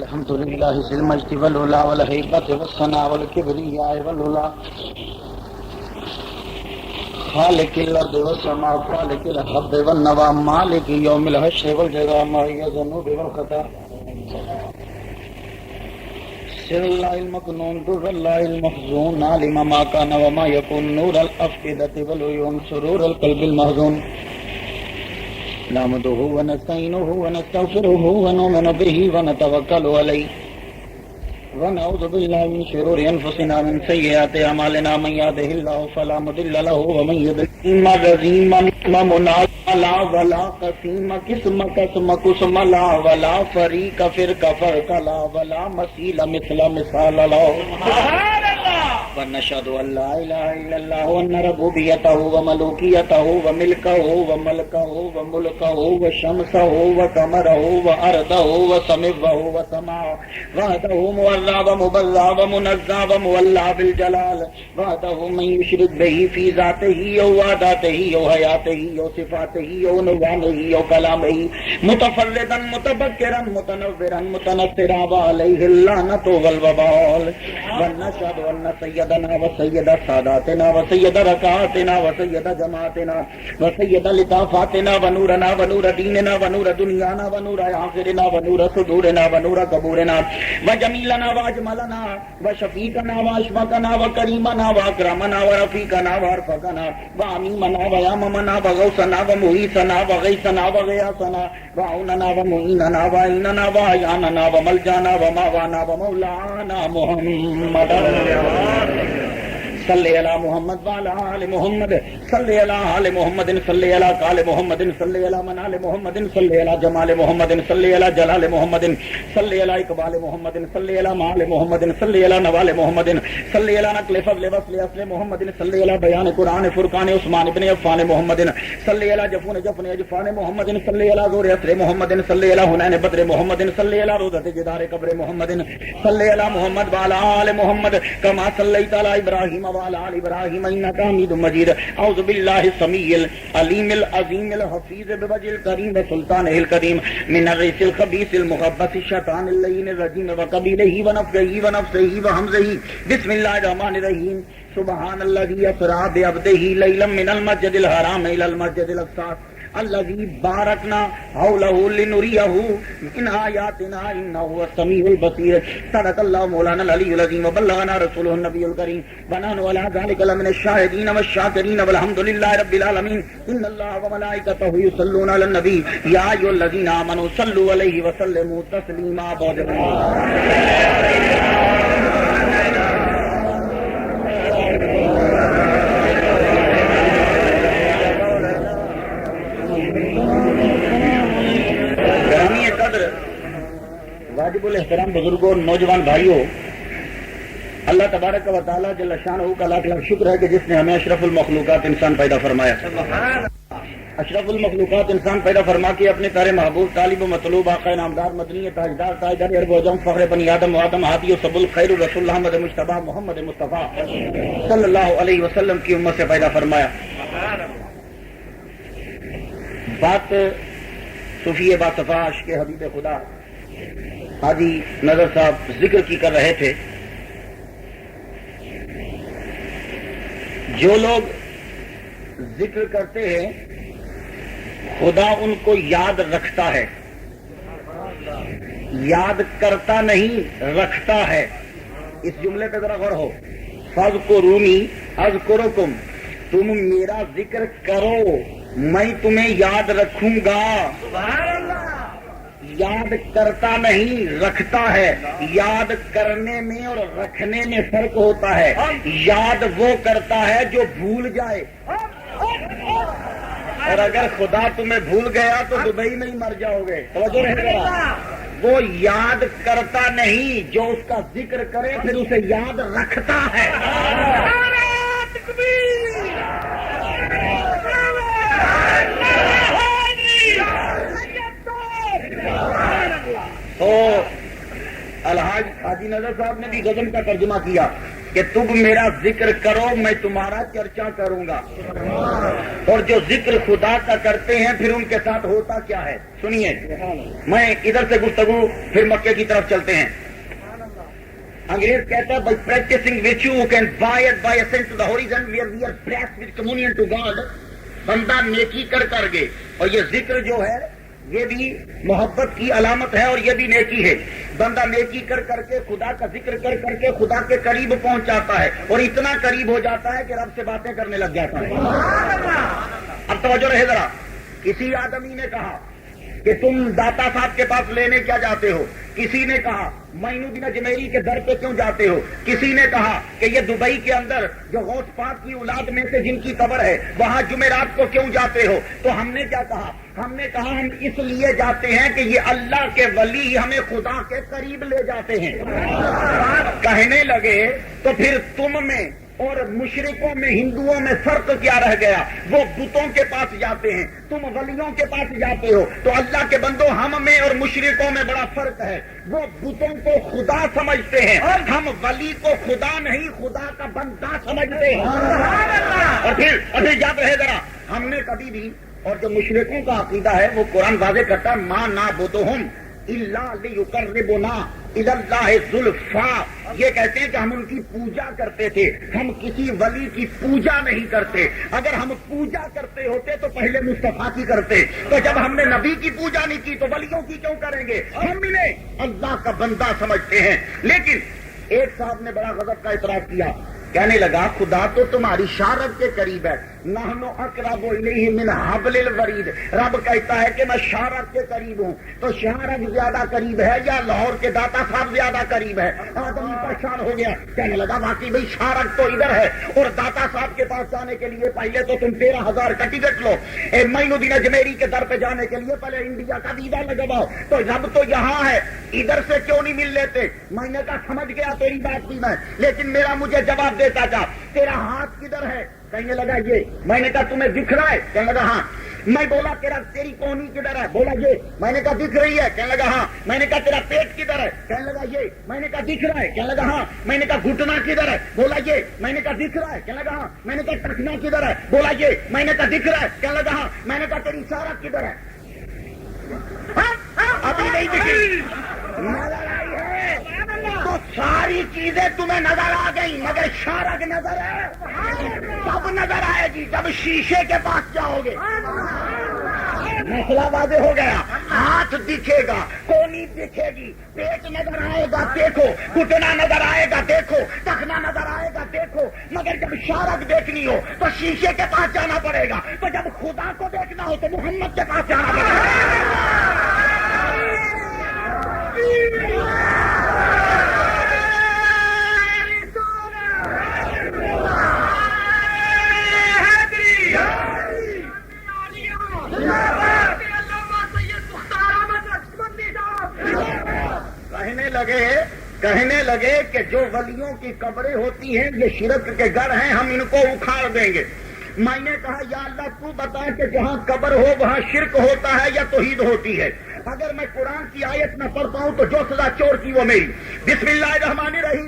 الحمد لله ذي المجد والعلا والهيبة والثناء والكبرياء والعلا خالق الأرض والسماء خالق الحب والنوى مالك يوم الحشر والجزاء مالك الذنوب والخطا سر الله المكنون در الله المحزون عالم ما كان وما يكون نور الأفئدة والعيون سرور القلب المحزون نحمده ونستعينه ونستغفره ونؤمن به ونتوكل عليه ونعوذ بالله من شرور انفسنا من سيئات اعمالنا من يهده الله فلا مضل له ومن يضلل مغزيم منالا ولا قسيم قسم قسم قسم لا ولا فريق فرق فرق لا ولا مثيل مثل مثال لا ونشهد ان لا اله الا الله وان ربوبيته وملوكيته وملكه وملكه وملكه وشمسه وقمره وارضه وسماءه وسماء وحده مولى ومبلى ومنزى ومولى بالجلال وحده من يشرك به في ذاته وعداته وحياته وصفاته ونوانه وكلامه متفردا متبكرا متنورا متنصرا وعليه اللعنة والوبال ونشهد ان سيدنا وسيد ساداتنا وسيد ركعاتنا وسيد جماعتنا وسيد لطافاتنا ونورنا ونور ديننا ونور دنيانا ونور آخرنا ونور صدورنا ونور قبورنا وجميلنا واجملنا وشفيقنا واشفقنا وكريمنا واكرمنا ورفيقنا وارفقنا واميمنا وياممنا وغوثنا ومغيثنا وغيثنا وغياثنا وعوننا ومعيننا وعيننا وعياننا وملجانا وماوانا ومولانا محمد صلی علی محمد وعلی آل محمد صلی علی آل محمد صلی علی قال محمد صلی علی منال محمد صلی علی جمال محمد صلی علی جلال محمد صلی علی اقبال محمد صلی علی مال محمد صلی علی نوال محمد صلی علی نقل فضل وصل اصل محمد صلی علی بیان قرآن فرقان عثمان ابن عفان محمد صلی علی جفون جفن اجفان محمد صلی علی زور اسر محمد صلی علی حنین بدر محمد صلی علی روضۃ جدار قبر محمد صلی علی محمد وعلی آل محمد کما صلیت علی ابراہیم وعلى آل ابراہیم انک حمید مجید اعوذ باللہ السمیع العلیم العظیم الحفیظ بوجہ الکریم وسلطانہ القدیم من الرجس الخبیث المخبث الشیطان اللعین الرجیم وقبیلہ ونفخہ ونفثہ وہمزہ بسم اللہ الرحمن الرحیم سبحان الذی اسری بعبدہ لیلا من المسجد الحرام الی المسجد الاقصی الذي باركنا حوله لنريه من آياتنا إنه هو السميع البصير صدق الله مولانا العلي العظيم وبلغنا رسوله النبي الكريم ونحن على ذلك لمن الشاهدين والشاكرين والحمد لله رب العالمين إن الله وملائكته يصلون على النبي يا أيها الذين آمنوا صلوا عليه وسلموا تسليما واجب الاحترام بزرگوں اور نوجوان بھائیوں، اللہ تبارک و تعالیٰ جل شانہ کا لاکھ لاکھ شکر ہے کہ جس نے ہمیں اشرف المخلوقات انسان پیدا فرمایا. اشرف المخلوقات انسان پیدا فرما کے اپنے پیارے محبوب طالب و مطلوب آقا نامدار مدنی تاجدار تاجدار عرب و عجم فخر بنی آدم و آدم ہادی و سب الخیر رسول احمد مجتبی محمد مصطفیٰ صلی اللہ علیہ وسلم کی امت سے پیدا فرمایا. بات صوفی باصفا عاشق حبیب خدا حاجی نظر صاحب ذکر کی کر رہے تھے. جو لوگ ذکر کرتے ہیں خدا ان کو یاد رکھتا ہے، یاد کرتا نہیں رکھتا ہے. اس جملے پہ ذرا غور ہو. فاذکرونی اذکرکم، تم میرا ذکر کرو میں تمہیں یاد رکھوں گا. سبحان اللہ. یاد کرتا نہیں رکھتا ہے. یاد کرنے میں اور رکھنے میں فرق ہوتا ہے. یاد وہ کرتا ہے جو بھول جائے، اور اگر خدا تمہیں بھول گیا تو دبئی میں ہی مر جاؤ گے. توجہ رہے گا. وہ یاد کرتا نہیں، جو اس کا ذکر کرے پھر اسے یاد رکھتا ہے. تو الحاج حاجی نظر صاحب نے بھی غزل کا ترجمہ کیا. کہ تم میرا ذکر کرو میں تمہارا چرچا کروں گا. اور جو ذکر خدا کا کرتے ہیں پھر ان کے ساتھ ہوتا کیا ہے سنیے. میں ادھر سے گفتگو پھر مکے کی طرف چلتے ہیں. انگریز کہتا ہے by practising which you can by it by ascent to the horizon where we are blessed with communion to God. بندہ نیکی کر کے، اور یہ ذکر جو ہے یہ بھی محبت کی علامت ہے اور یہ بھی نیکی ہے. بندہ نیکی کر کے خدا کا ذکر کر کے خدا کے قریب پہنچ جاتا ہے، اور اتنا قریب ہو جاتا ہے کہ رب سے باتیں کرنے لگ جاتا ہے. اب توجہ رہے ذرا. کسی آدمی نے کہا کہ تم داتا صاحب کے پاس لینے کیا جاتے ہو؟ کسی نے کہا معین الدین اجمیری کے در پہ کیوں جاتے ہو؟ کسی نے کہا کہ یہ دبئی کے اندر جو غوث پاک کی اولاد میں سے جن کی قبر ہے وہاں جمعرات کو کیوں جاتے ہو؟ تو ہم نے کیا کہا؟ ہم نے کہا ہم اس لیے جاتے ہیں کہ یہ اللہ کے ولی ہمیں خدا کے قریب لے جاتے ہیں. کہنے لگے تو پھر تم میں اور مشرکوں میں ہندوؤں میں فرق کیا رہ گیا؟ وہ بتوں کے پاس جاتے ہیں، تم ولیوں کے پاس جاتے ہو. تو اللہ کے بندو ہم میں اور مشرکوں میں بڑا فرق ہے. وہ بتوں کو خدا سمجھتے ہیں، ہم ولی کو خدا نہیں خدا کا بندہ سمجھتے ہیں. اور پھر یاد رہے ذرا، ہم نے کبھی بھی، اور جو مشرکوں کا عقیدہ ہے وہ قرآن واضح کرتا ہے ما نعبدہم الا لیقربونا الی اللہ زلفا. یہ کہتے ہیں کہ ہم ان کی پوجا کرتے تھے، ہم کسی ولی کی پوجا نہیں کرتے. اگر ہم پوجا کرتے ہوتے تو پہلے مصطفیٰ کی کرتے. تو جب ہم نے نبی کی پوجا نہیں کی تو ولیوں کی کیوں کریں گے؟ ہم انہیں اللہ کا بندہ سمجھتے ہیں. لیکن ایک صاحب نے بڑا غضب کا اعتراض کیا، کہنے لگا خدا تو تمہاری شارب کے قریب ہے. نحن اقرب الیہ من حبل الورید. رب کہتا ہے کہ میں شارب کے قریب ہوں. تو شارب زیادہ قریب ہے یا لاہور کے داتا صاحب زیادہ قریب ہے؟ آدمی پریشان ہو گیا، کہنے لگا واقعی بھائی شارب تو ادھر ہے، اور داتا صاحب کے پاس جانے کے لیے پہلے تو تم 13,000 کا ٹکٹ لو. معین الدین اجمیری کے در پہ جانے کے لیے پہلے انڈیا کا ویزا لگواؤ. تو رب تو یہاں ہے، ادھر سے کیوں نہیں مل لیتے؟ میں نے کہا سمجھ گیا تیری بات بھی میں، لیکن میرا مجھے جواب دیتا جا. تیرا ہاتھ کدھر ہے؟ کہنے لگا یہ. میں نے کہا تمہیں دکھ رہا ہے؟ کہنے لگا ہاں. میں بولا تیری کونی کدھر ہے؟ بولا یہ. میں نے کہا دکھ رہی ہے؟ کہنے لگا ہاں. میں نے کہا تیرا پیٹ کدھر ہے؟ کہنے لگا یہ. میں نے کہا دکھ رہا ہے؟ کہنے لگا ہاں. میں نے کہا گھٹنا کدھر ہے؟ بولا یہ. میں نے کہا دکھ رہا ہے؟ کہنے لگا ہاں. میں نے کہا ٹکنا کدھر ہے؟ بولا یہ. میں نے کہا دکھ رہا ہے؟ کہنے لگا ہاں. میں نے کہا تیری شارب کدھر ہے؟ ابھی نہیں دکھی. نظر آئی ہے تو ساری چیزیں تمہیں نظر آ گئی مگر شارب نظر ہے. کب نظر آئے گی؟ جب شیشے کے پاس جاؤ گے. مسئلہ واضح ہو گیا. ہاتھ دکھے گا، کونی دکھے گی، پیٹ نظر آئے گا دیکھو، گھٹنا نظر آئے گا دیکھو، ٹخنا نظر آئے گا دیکھو. مگر جب شارب دیکھنی ہو تو شیشے کے پاس جانا پڑے گا. تو جب خدا کو دیکھنا ہو تو محمد کے پاس جانا پڑے گا. کہنے لگے کہ جو ولیوں کی قبریں ہوتی ہیں یہ شرک کے گھر ہیں، ہم ان کو اکھاڑ دیں گے. میں نے کہا یا اللہ تو بتا کہ جہاں قبر ہو وہاں شرک ہوتا ہے یا توحید ہوتی ہے؟ اگر میں قرآن کی آیت نہ پڑھتا ہوں تو جو سزا چور کی وہ میری. بسم اللہ الرحمن الرحیم.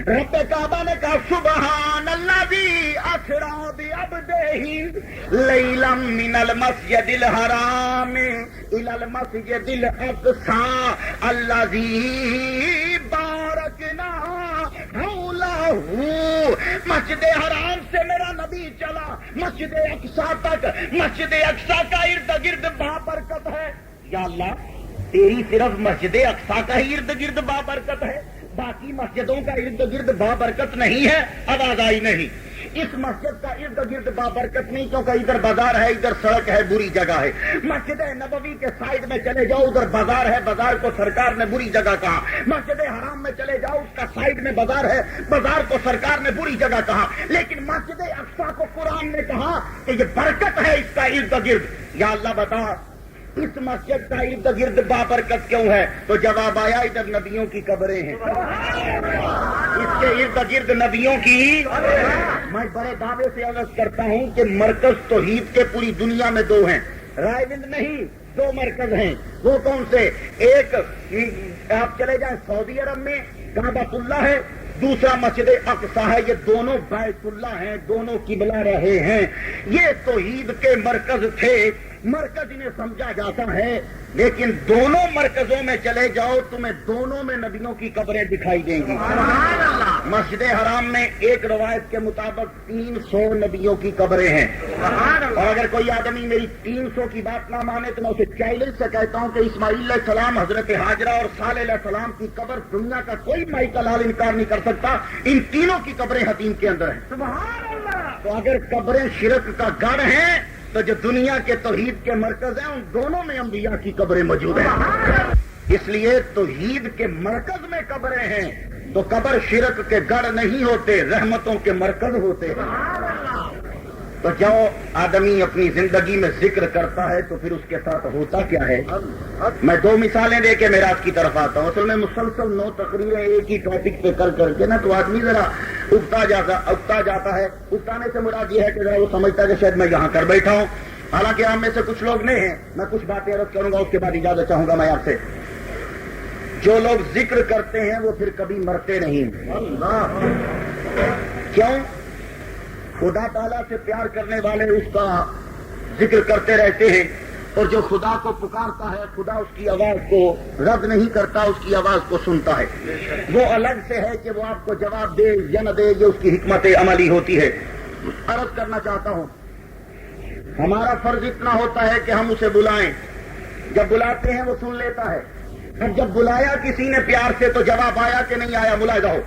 رب کعبہ نے کہا سبحان الذی اسری بعبدہ لیلا من المسجد الحرام الی المسجد الاقصی الذی بارکنا حولہ. مسجد حرام سے میرا نبی چلا مسجد اقصی تک. مسجد اقصی کا ارد گرد بابرکت ہے. یا اللہ تیری صرف مسجد اقصی کا ہی ارد گرد بابرکت ہے، باقی مسجدوں کا ارد گرد بابرکت نہیں ہے؟ آواز آئی نہیں. اس مسجد کا ارد گرد بابرکت نہیں کیونکہ ادھر بازار ہے، ادھر سڑک ہے، بری جگہ ہے. مسجد نبوی کے سائڈ میں چلے جاؤ ادھر بازار ہے، بازار کو سرکار نے بری جگہ کہا. مسجد حرام میں چلے جاؤ اس کا سائڈ میں بازار ہے، بازار کو سرکار نے بری جگہ کہا. لیکن مسجد اقصی کو قرآن نے کہا کہ یہ برکت ہے اس کا ارد گرد. یا اللہ بتا اس مسجد کا ارد گرد بابرکت کیوں ہے؟ تو جواب آیا ادھر نبیوں کی قبریں ہیں، اس کے ارد گرد نبیوں کی. میں بڑے دعوے سے عرض کرتا ہوں کہ مرکز توحید کے پوری دنیا میں 2 ہیں، رائے وند نہیں، 2 مرکز ہیں. وہ کون سے؟ ایک آپ چلے جائیں سعودی عرب میں کعبۃ اللہ ہے، دوسرا مسجد اقصی ہے، یہ دونوں بیت اللہ ہیں، دونوں قبلہ رہے ہیں، یہ توحید کے مرکز تھے، مرکز انہیں سمجھا جاتا ہے، لیکن دونوں مرکزوں میں چلے جاؤ تمہیں دونوں میں نبیوں کی قبریں دکھائی دیں گی۔ مسجد حرام میں ایک روایت کے مطابق 300 نبیوں کی قبریں ہیں، اور اگر کوئی آدمی میری 300 کی بات نہ مانے تو میں اسے چیلنج سے کہتا ہوں کہ اسماعیل علیہ السلام، حضرت ہاجرہ اور صالح علیہ السلام کی قبر دنیا کا کوئی مائی کا لال انکار نہیں کر سکتا، ان تینوں کی قبریں حتیم کے اندر ہیں۔ سبحان اللہ! تو اگر قبریں شرک کا گڑھ ہیں تو جو دنیا کے توحید کے مرکز ہیں ان دونوں میں انبیاء کی قبریں موجود ہیں، اس لیے توحید کے مرکز میں قبریں ہیں تو قبر شرک کے گڑھ نہیں ہوتے، رحمتوں کے مرکز ہوتے ہیں۔ تو جو آدمی اپنی زندگی میں ذکر کرتا ہے تو پھر اس کے ساتھ ہوتا کیا ہے؟ میں 2 مثالیں دے کے معراج کی طرف آتا ہوں۔ اصل میں مسلسل 9 تقریریں ایک ہی ٹاپک پہ کر کے نا تو آدمی ذرا اگتا جاتا ہے۔ اگتانے سے مراد یہ ہے کہ ذرا وہ سمجھتا ہے کہ شاید میں یہاں کر بیٹھا ہوں، حالانکہ ہم میں سے کچھ لوگ نہیں ہیں۔ میں کچھ باتیں عرض کروں گا، اس کے بعد اجازت چاہوں گا میں آپ سے۔ جو لوگ ذکر کرتے ہیں وہ پھر کبھی مرتے نہیں۔ کیوں؟ خدا تعالیٰ سے پیار کرنے والے اس کا ذکر کرتے رہتے ہیں، اور جو خدا کو پکارتا ہے خدا اس کی آواز کو رد نہیں کرتا، اس کی آواز کو سنتا ہے۔ وہ الگ سے ہے کہ وہ آپ کو جواب دے یا نہ دے، یہ اس کی حکمت عملی ہوتی ہے۔ عرض کرنا چاہتا ہوں، ہمارا فرض اتنا ہوتا ہے کہ ہم اسے بلائیں، جب بلاتے ہیں وہ سن لیتا ہے۔ اب جب بلایا کسی نے پیار سے تو جواب آیا کہ نہیں آیا؟ ملاحظہ ہو،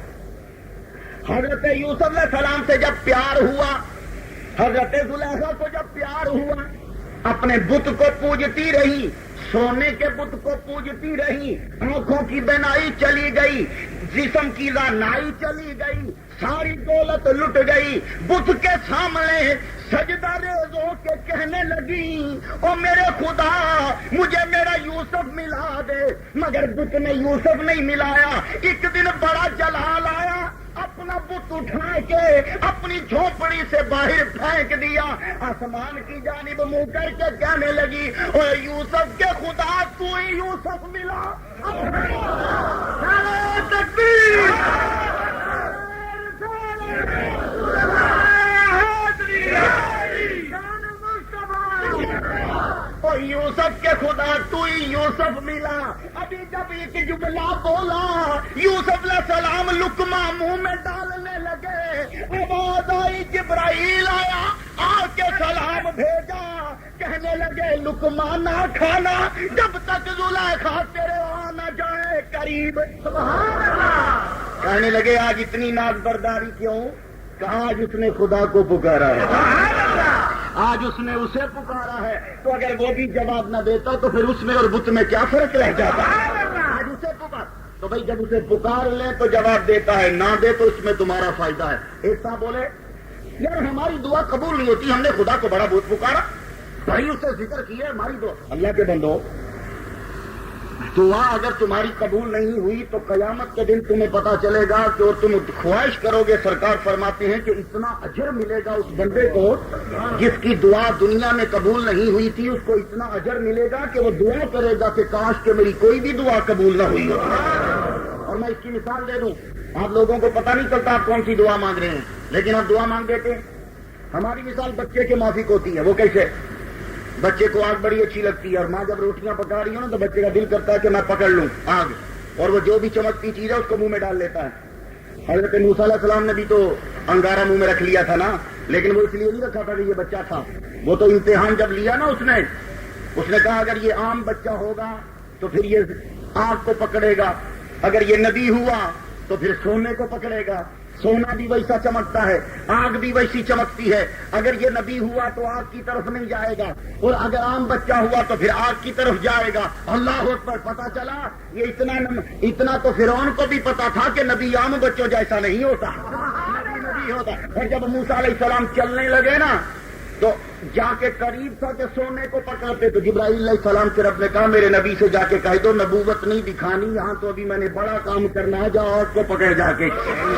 حضرت یوسف علیہ السلام سے جب پیار ہوا، حضرت زلیخا کو جب پیار ہوا، اپنے بت کو پوجتی رہی، سونے کے بت کو پوجتی رہی، آنکھوں کی بینائی چلی گئی، جسم کی رانائی چلی گئی، ساری دولت لٹ گئی، بت کے سامنے سجدہ ریز ہو کے کہنے لگی، او میرے خدا مجھے میرا یوسف ملا دے، مگر بت نے یوسف نہیں ملایا۔ ایک دن بڑا جلال آیا، اپنا بت اٹھا کے اپنی جھونپڑی سے باہر پھینک دیا، آسمان کی جانب منہ کر کے کہنے لگی، او یوسف کے خدا تو ہی یوسف ملا۔ تکبیر! او یوسف کے خدا تو ہی یوسف ملا۔ ابھی جب ایک جملہ بولا، یوسف علیہ السلام لقمہ منہ میں ڈالنے لگے، آواز آئی، جبرائیل آیا، آ کے سلام بھیجا، کہنے لگے لقمہ نہ کھانا جب تک زلیخا تیرے آ نہ جائے قریب۔ سبحان اللہ! کہنے لگے آج اتنی ناز برداری کیوں؟ کہاں آج اس نے خدا کو پکارا ہے، آج اس نے اسے پکارا ہے، تو اگر وہ بھی جواب نہ دیتا تو پھر اس میں اور بت میں کیا فرق رہ جاتا؟ آج اسے پکار، تو بھائی جب اسے پکار لیں تو جواب دیتا ہے، نہ دے تو اس میں تمہارا فائدہ ہے۔ ایک صاحب بولے یار ہماری دعا قبول نہیں ہوتی، ہم نے خدا کو بڑا بہت پکارا، بھائی اسے ذکر کیا ہماری دعا۔ اللہ کے بندو، دعا اگر تمہاری قبول نہیں ہوئی تو قیامت کے دن تمہیں پتا چلے گا کہ، اور تم خواہش کرو گے، سرکار فرماتے ہیں کہ اتنا اجر ملے گا اس بندے کو جس کی دعا دنیا میں قبول نہیں ہوئی تھی، اس کو اتنا اجر ملے گا کہ وہ دعا کرے گا کہ کاش کہ میری کوئی بھی دعا قبول نہ ہوئی ہو۔ اور میں اس کی مثال دے دوں، آپ لوگوں کو پتہ نہیں چلتا آپ کون سی دعا مانگ رہے ہیں، لیکن آپ دعا مانگ دیتے ہیں۔ ہماری مثال بچے کے مافک ہوتی ہے، وہ کیسے؟ بچے کو آگ بڑی اچھی لگتی ہے، اور ماں جب روٹیاں پکا رہی ہو نا تو بچے کا دل کرتا ہے کہ میں پکڑ لوں آگ، اور وہ جو بھی چمکتی چیز ہے اس کو منہ میں ڈال لیتا ہے۔ حضرت موسیٰ علیہ السلام نے بھی تو انگارہ منہ میں رکھ لیا تھا نا، لیکن وہ اس لیے نہیں رکھا تھا کہ یہ بچہ تھا، وہ تو امتحان جب لیا نا اس نے کہا اگر یہ عام بچہ ہوگا تو پھر یہ آگ کو پکڑے گا، اگر یہ نبی ہوا تو پھر سونے کو پکڑے گا، سونا بھی ویسا چمکتا ہے، آگ بھی ویسی چمکتی ہے، اگر یہ نبی ہوا تو آگ کی طرف نہیں جائے گا، اور اگر عام بچہ ہوا تو پھر آگ کی طرف جائے گا۔ اللہ اکبر! پتا چلا یہ اتنا تو فرعون کو بھی پتا تھا کہ نبی عام بچوں جیسا نہیں ہوتا، نبی ہوتا۔ اور جب موسیٰ علیہ السلام چلنے لگے نا تو جا کے قریب تھا کہ سونے کو پکڑتے، تو جبرائیل علیہ السلام سے رب نے کہا میرے نبی سے جا کے کہہ دو نبوت نہیں دکھانی یہاں، تو ابھی میں نے بڑا کام کرنا ہے، جاؤ آگ کو پکڑ جا کے۔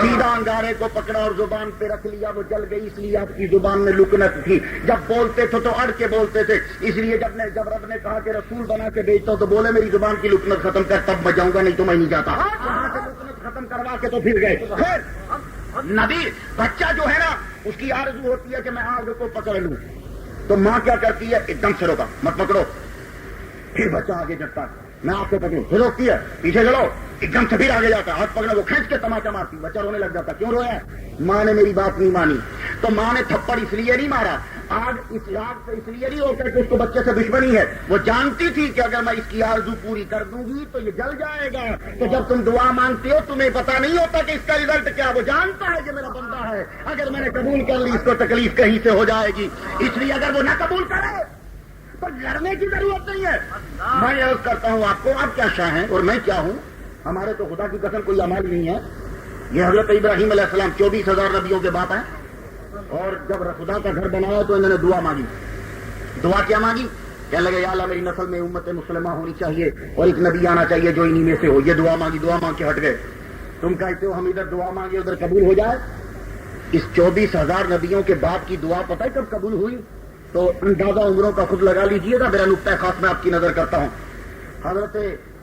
سیدھا انگارے کو پکڑا اور زبان پہ رکھ لیا، وہ جل گئی، اس لیے آپ کی زبان میں لکنت تھی، جب بولتے تھے تو اڑ کے بولتے تھے، اس لیے جب رب نے کہا کہ رسول بنا کے بھیجتا ہوں تو بولے میری زبان کی لکنت ختم کر تب میں جاؤں گا، نہیں تو میں نہیں جاتا۔ کہاں سے لکنت ختم کروا کے تو پھر گئے. نبی بچہ جو ہے نا اس کی آرزو ہوتی ہے کہ میں آگ کو پکڑ لوں, تو ماں کیا کرتی ہے, ایک دم سے روکا, مت پکڑو. پھر بچہ آگے جبتا ہے, میں آپ کو پکڑوں, پھر روکتی ہے, پیچھے چلو, ایک دم سے پھر آگے جاتا ہے, ہاتھ پکڑو, وہ کھینچ کے تماچا مارتی, بچہ رونے لگ جاتا. کیوں رویا؟ ماں نے میری بات نہیں مانی. تو ماں نے تھپڑ اس لیے نہیں مارا, آگ اس آگ سے اس لیے نہیں ہو کر کے اس کو بچے سے دشمنی ہے, وہ جانتی تھی کہ اگر میں اس کی آرزو پوری کر دوں گی تو یہ جل جائے گا. تو جب تم دعا مانگتے ہو تمہیں پتا نہیں ہوتا کہ اس کا رزلٹ کیا, وہ جانتا ہے کہ میرا بندہ ہے, اگر میں نے قبول کر لی اس کو تکلیف کہیں سے ہو جائے گی, اس لیے اگر وہ نہ قبول کرے تو لڑنے کی ضرورت نہیں ہے. میں عرض کرتا ہوں آپ کو, آپ کیا شاہ ہیں اور میں کیا ہوں, ہمارے تو خدا کی قسم کوئی عمل نہیں ہے. یہ حضرت ابراہیم علیہ السلام 24,000 نبیوں کے باپ ہیں, اور جب خدا کا گھر بنایا تو انہوں نے دعا مانگی. دعا کیا مانگی؟ کہنے لگے یا اللہ میری نسل میں امت مسلمہ ہونی چاہیے اور ایک نبی آنا چاہیے جو انہی میں سے ہو. یہ دعا مانگی, دعا مانگ کے ہٹ گئے. تم کہتے ہو ہم ادھر دعا مانگے ادھر قبول ہو جائے. اس 24,000 نبیوں کے باپ کی دعا پتہ ہے کب قبول ہوئی؟ تو اندازہ عمروں کا خود لگا لیجئے گا. میرا نقطہ خاص میں آپ کی نظر کرتا ہوں. حضرت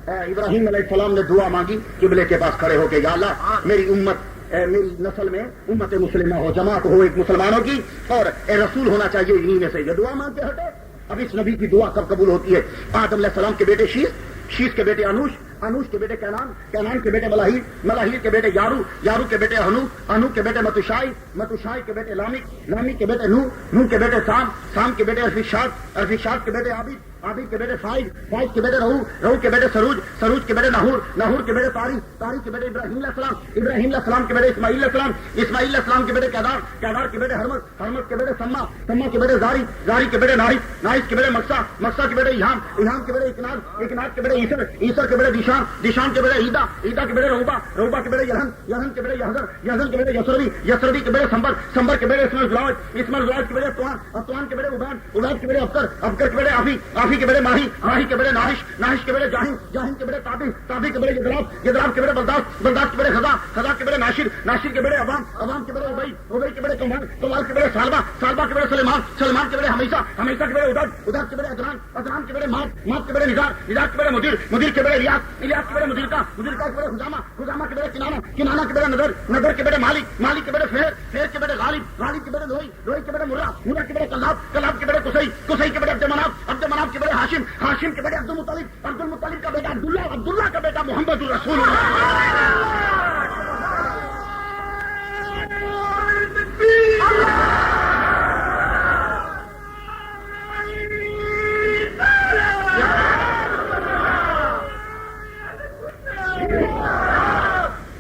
ابراہیم علیہ السلام نے دعا مانگی قبلے کے پاس کھڑے ہو کے, یا اللہ میری امت میری نسل میں امت مسلمہ ہو, جماعت ہو ایک مسلمانوں کی, اور رسول ہونا چاہیے انہی میں سے. یہ دعا مانگ کے ہٹے. اب اس نبی کی دعا کب قبول ہوتی ہے؟ آدم علیہ السلام کے بیٹے شیش, شیش کے بیٹے انوش, انوش کے بیٹے کینان, کینان کے بیٹے ملاحیل, ملاحیل کے بیٹے یارو, یارو کے بیٹے ہنوک, ہنوک کے بیٹے متوشائی, متوشائی کے بیٹے لامک, لامک کے بیٹے نوح, نوح کے بیٹے سام, سام کے بیٹے ارفشاد, ارفشاد کے بیٹے عابد, عابد کے بیٹے فائز, فائز کے بیٹے رہو, رہو کے بیٹے سروج, سروج کے بیٹے ناہور, ناہور کے بیٹے تاریخ, تاریخ کے بیٹے ابراہیم علیہ السلام, ابراہیم علیہ السلام کے بیٹے اسماعیل علیہ السلام, اسماعیل علیہ السلام کے بیٹے کیدار, کیدار کے بیٹے ہرمز, ہرمز کے بیٹے سما, سما کے بیٹے زاری, زاری کے بیٹے ناہس, ناہس کے بیٹے مقصا, مقصا کے بیٹے ایہام, ایہام کے بیٹے اکناد, اکناد کے بیٹے عیسر, عیسر کے بیٹے دیشان, دیشان کے بیٹے عیدا, عیدا کے بیٹے روبا, روبا کے بیٹے یہن, یہن کے بیٹے یحزر, یحزر کے بیٹے یسروی, یسروی کے بیٹے سمبر, سمبر کے بیٹے اسماعیل زلاج, اسماعیل زلاج کے بیٹے اطوان, اطوان کے بیٹے عبید, عبید کے بیٹے افکر, افکر کے بیٹے آفی, آفی کے بیٹے ماہی, ماہی کے بیٹے ناہش, ناہش کے بیٹے جاہن, جاہن کے بیٹے تابی, تابی کے بیٹے یدراب, یدراب کے بیٹے بلداد, بلداد کے بیٹے خزا, خزا کے بیٹے ناشر, ناشر کے بیٹے عوام, عوام کے بیٹے ابئی, ابئی کے بیٹے کمال, کمال کے بیٹے سالبہ, سالبہ کے بیٹے سلیمان, سلیمان کے بیٹے ہمیشہ, ہمیشہ کے بیٹے اداد, اداد کے بیٹے ادران, ادران کے بیٹے مات, مات کے بیٹے نزار, نزار کے بیٹے مدیر, مدیر کے بیٹے الیاس, الیاس کے بیٹے مدیر کا, مدیر کا کے بیٹے خزامہ, خزامہ کے بیٹے کنانہ, کنانہ کے بیٹے نظر, نظر کے بیٹے مالک, مالک کے بیٹے فیر, فیر کے بیٹے غالب, غالب کے بیٹے لوئی, لوئی کے بیٹے مرہ, مرہ کے بیٹے کلاب, کلاب کے بیٹے قصی, قصی کے بیٹے عبد مناف, عبد مناف کے بیٹے ہاشم, ہاشم کے بیٹے عبد المطلب, عبد المطلب کا بیٹا عبداللہ, عبداللہ کا بیٹا محمد الرسول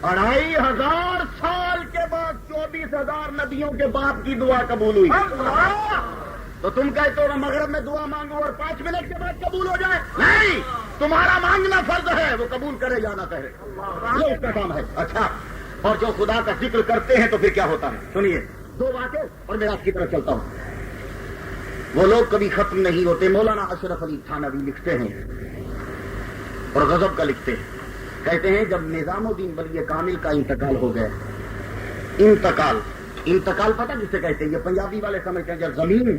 اڑائی ہزار سال کے بعد 24,000 نبیوں کے باپ کی دعا قبول ہوئی. تو تم کہتے ہو مغرب میں دعا مانگو اور 5 منٹ کے بعد قبول ہو جائے؟ نہیں, تمہارا مانگنا فرض ہے, وہ قبول کرے یا نہ کرے, یہ اس کا کام ہے. اچھا, اور جو خدا کا ذکر کرتے ہیں تو پھر کیا ہوتا ہے؟ سنیے 2 باتیں اور میں آپ کی طرف چلتا ہوں. وہ لوگ کبھی ختم نہیں ہوتے. مولانا اشرف علی تھانوی لکھتے ہیں اور غضب کا لکھتے ہیں, کہتے ہیں جب نظام الدین ولی کامل کا انتقال ہو گیا, انتقال, انتقال پتہ جسے کہتے ہیں, یہ پنجابی والے سمجھتے ہیں جب زمین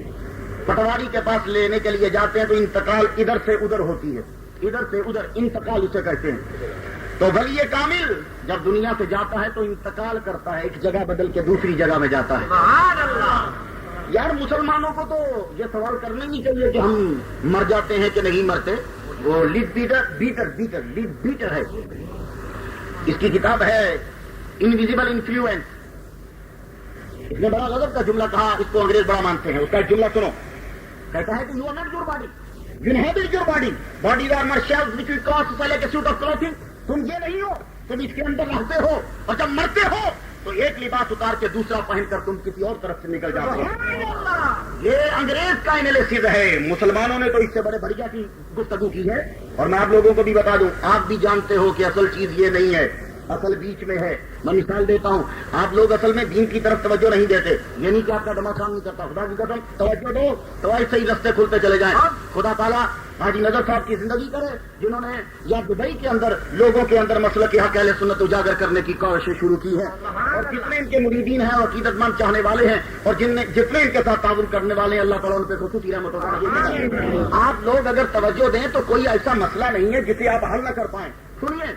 پٹواری کے پاس لینے کے لیے جاتے ہیں تو انتقال ادھر سے ادھر ہوتی ہے, ادھر سے ادھر, انتقال اسے کہتے ہیں. تو ولی کامل جب دنیا سے جاتا ہے تو انتقال کرتا ہے, ایک جگہ بدل کے دوسری جگہ میں جاتا ہے. یار مسلمانوں کو تو یہ سوال کرنا نہیں چاہیے کہ ہم مر جاتے ہیں کہ نہیں مرتے. وہ lead better, better, better, lead better ہے. اس کی کتاب ہے انویزیبل انفلوئنس. اس نے بڑا غضب کا جملہ کہا, اس کو انگریز بڑا مانتے ہیں. اس کا ایک جملہ سنو, کہتا ہے کہ you are not your body, you inhabit your body, bodies are marshals which we cast like a suit of clothing. تم یہ نہیں ہو, تم اس کے اندر رہتے ہو, اور جب مرتے ہو تو ایک لباس اتار کے دوسرا پہن کر تم کسی اور طرف سے نکل جاتے ہو. یہ انگریز کا انالیسس ہے. مسلمانوں نے تو اس سے بڑے بڑھیا کی گفتگو کی ہے. اور میں آپ لوگوں کو بھی بتا دوں, آپ بھی جانتے ہو کہ اصل چیز یہ نہیں ہے, اصل بیچ میں ہے. میں مثال دیتا ہوں, آپ لوگ اصل میں دین کی طرف توجہ نہیں دیتے. یہ نہیں کہ آپ کا دماغ کام نہیں کرتا, خدا کی قسم توجہ دو تو ایسے ہی رستے کھلتے چلے جائیں. خدا تعالیٰ حاجی نظر صاحب کی زندگی کرے, جنہوں نے یا دبئی کے اندر لوگوں کے اندر مسلک حق اہل سنت اجاگر کرنے کی کوششیں شروع کی ہے. اور جتنے ان کے مریدین ہیں اور عقیدت مند چاہنے والے ہیں, اور جتنے ان کے ساتھ تعاون کرنے والے ہیں, اللہ تعالیٰ ان پہ خصوصی رحمت ہوگا. آپ لوگ اگر توجہ دیں تو کوئی ایسا مسئلہ نہیں ہے جسے آپ حل نہ کر پائیں. سنیے,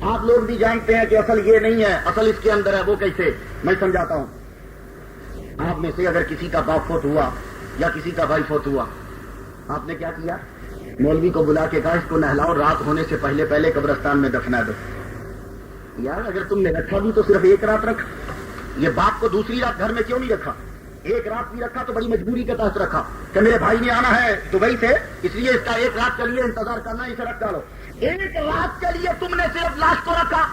آپ لوگ بھی جانتے ہیں کہ اصل یہ نہیں ہے، اصل اس کے اندر ہے. وہ کیسے؟ میں سمجھاتا ہوں. آپ میں سے اگر کسی کا باپ فوت ہوا یا کسی کا بھائی فوت ہوا، آپ نے کیا کیا؟ مولوی کو بلا کے کہا اس کو نہلاؤ، رات ہونے سے پہلے پہلے قبرستان میں دفنا دو. یار اگر تم نے رکھا بھی تو صرف ایک رات رکھا. یہ باپ کو دوسری رات گھر میں کیوں نہیں رکھا؟ ایک رات بھی رکھا تو بڑی مجبوری کے تحت رکھا کہ میرے بھائی نے آنا ہے دبئی سے، اس لیے اس کا ایک رات کے لیے انتظار کرنا، اسے رکھ ڈالو. ایک رات کے لیے تم نے صرف لاش کو رکھا،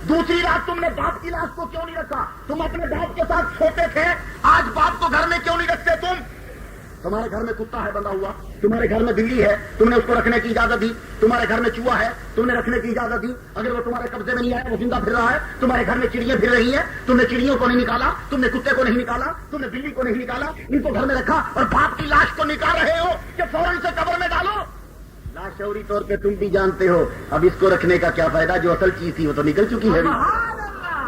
دوسری رات تم نے باپ کی لاش کو کیوں نہیں رکھا؟ تم اپنے باپ کے ساتھ سوتے تھے، آج باپ کو گھر میں کیوں نہیں رکھتے تم؟ تمہارے گھر میں کتا ہے بندھا ہوا، تمہارے گھر میں بلی ہے، تم نے اس کو رکھنے کی اجازت دی. تمہارے گھر میں چوہا ہے، تم نے رکھنے کی اجازت دی. اگر وہ تمہارے قبضے میں نہیں آیا، وہ زندہ پھر رہا ہے. تمہارے گھر میں چڑیاں پھر رہی ہیں، تم نے چڑیوں کو نہیں نکالا، تم نے کتے کو نہیں نکالا، تم نے بلی کو نہیں نکالا، ان کو گھر میں رکھا اور باپ کی لاش کو نکال رہے ہو کہ فوراً سے قبر میں ڈالو. لاشعوری طور پہ تم بھی جانتے ہو اب اس کو رکھنے کا کیا فائدہ، جو اصل چیز تھی وہ تو نکل چکی ہے.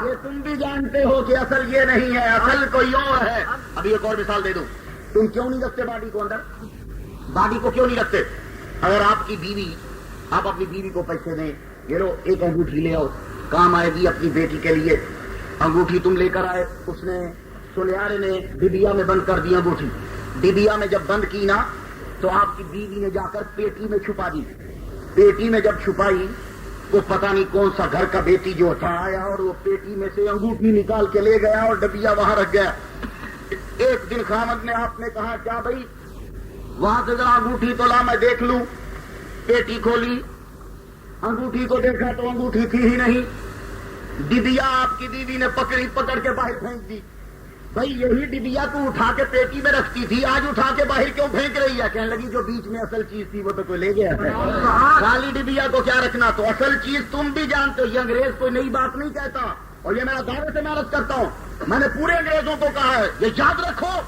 یہ تم بھی جانتے ہو کہ اصل یہ نہیں ہے، اصل کوئی اور ہے. ابھی ایک اور مثال دے دوں. تم کیوں نہیں رکھتے باڈی کو اندر؟ باڈی کو کیوں نہیں رکھتے؟ اگر آپ کی بیوی، آپ اپنی بیوی کو پیسے دیں، یہ لو ایک انگوٹھی لے آؤ، کام آئے گی اپنی بیٹی کے لیے. انگوٹھی تم لے کر آئے، اس نے سنیارے نے ڈبیا میں بند کر دی انگوٹھی. ڈبیا میں جب بند کی نا تو آپ کی بیوی نے جا کر پیٹی میں چھپا دی. پیٹی میں جب چھپائی وہ پتہ نہیں کون سا گھر کا بیٹی جو تھا آیا اور وہ پیٹی میں سے انگوٹھی نکال کے لے گیا اور ڈبیا وہاں رکھ گیا. ایک دن خامد نے آپ نے کہا کیا بھائی وہاں سے ذرا انگوٹھی تو لا میں دیکھ لوں. پیٹی کھولی، انگوٹھی کو دیکھا تو انگوٹھی تھی ہی نہیں. ڈبیا آپ کی بیوی نے پکڑ کے باہر پھینک دی. بھائی یہی ڈبیا تو اٹھا کے پیٹی میں رکھتی تھی، آج اٹھا کے باہر کیوں پھینک رہی ہے؟ کہنے لگی جو بیچ میں اصل چیز تھی وہ تو کوئی لے گیا ہے، خالی ڈبیا کو کیا رکھنا. تو اصل چیز تم بھی جانتے ہو، یہ انگریز کوئی نئی بات نہیں کہتا، اور یہ میرا دعوے سے میں عرض کرتا ہوں. میں نے پورے انگریزوں کو کہا ہے یہ یاد رکھو،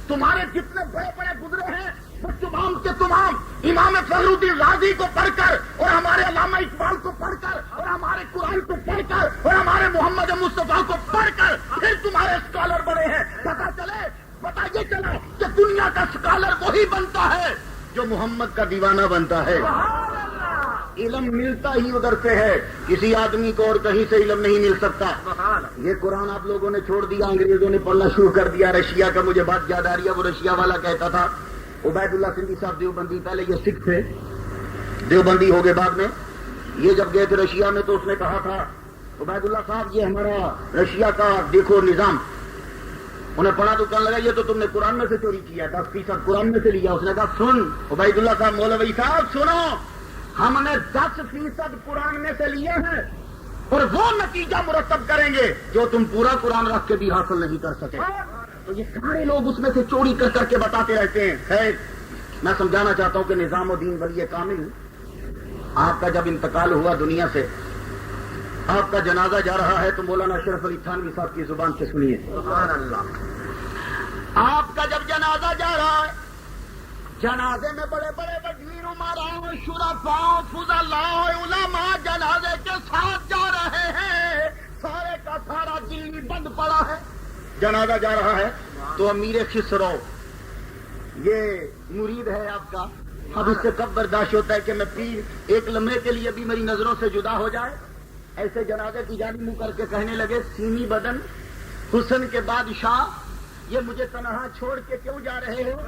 تمہارے جتنے بڑے بڑے گزرے ہیں وہ تمام کے تمام امام فخر الدین رازی کو پڑھ کر اور ہمارے علامہ اقبال کو پڑھ کر اور ہمارے قرآن کو پڑھ کر اور ہمارے محمد مصطفیٰ کو پڑھ کر پھر تمہارے اسکالر بنے ہیں. پتا یہ چلا کہ دنیا کا اسکالر وہی بنتا ہے جو محمد کا دیوانہ بنتا ہے. علم ملتا ہی ادھر سے ہے، کسی آدمی کو اور کہیں سے علم نہیں مل سکتا. یہ قرآن آپ لوگوں نے چھوڑ دیا، انگریزوں نے پڑھنا شروع کر دیا. رشیا کا مجھے بات یاد آ رہی ہے، وہ رشیا والا کہتا تھا، عبید اللہ سندھی صاحب دیوبندی، پہلے یہ سکھ تھے، دیوبندی ہو گئے بعد میں. یہ جب گئے تھے رشیا میں تو اس نے کہا تھا عبید اللہ صاحب یہ ہمارا رشیا کا دیکھو نظام. انہیں پڑھا تو کہنے لگا یہ تو تم نے قرآن میں سے چوری کیا، 10% قرآن میں سے لیا. اس نے کہا سن عبید اللہ صاحب، مولوی صاحب سنو، ہم نے 10% قرآن میں سے لیے ہیں اور وہ نتیجہ مرتب کریں گے جو تم پورا قرآن رکھ کے بھی حاصل نہیں کر سکے. تو یہ سارے لوگ اس میں سے چوری کر کے بتاتے رہتے ہیں. خیر میں سمجھانا چاہتا ہوں کہ نظام الدین ولی کامل آپ کا جب انتقال ہوا دنیا سے، آپ کا جنازہ جا رہا ہے تو مولانا اشرف علی تھانوی صاحب کی زبان سے سنیے. سبحان اللہ. آپ کا جب جنازہ جا رہا ہے، جنازے میں بڑے بڑے وزیر امراء شرفاء فضلاء علماء جنازے کے ساتھ جا رہے ہیں، سارے کا سارا دل بند پڑا ہے. جنازہ جا رہا ہے تو امیر خسرو یہ مرید ہے آپ کا، اب اس سے کب برداشت ہوتا ہے کہ میں پیر ایک لمحے کے لیے بھی میری نظروں سے جدا ہو جائے. ایسے جنازے کی جانب منہ کر کے کہنے لگے سیمی بدن حسن کے بادشاہ، یہ مجھے تنہا چھوڑ کے کیوں جا رہے ہو؟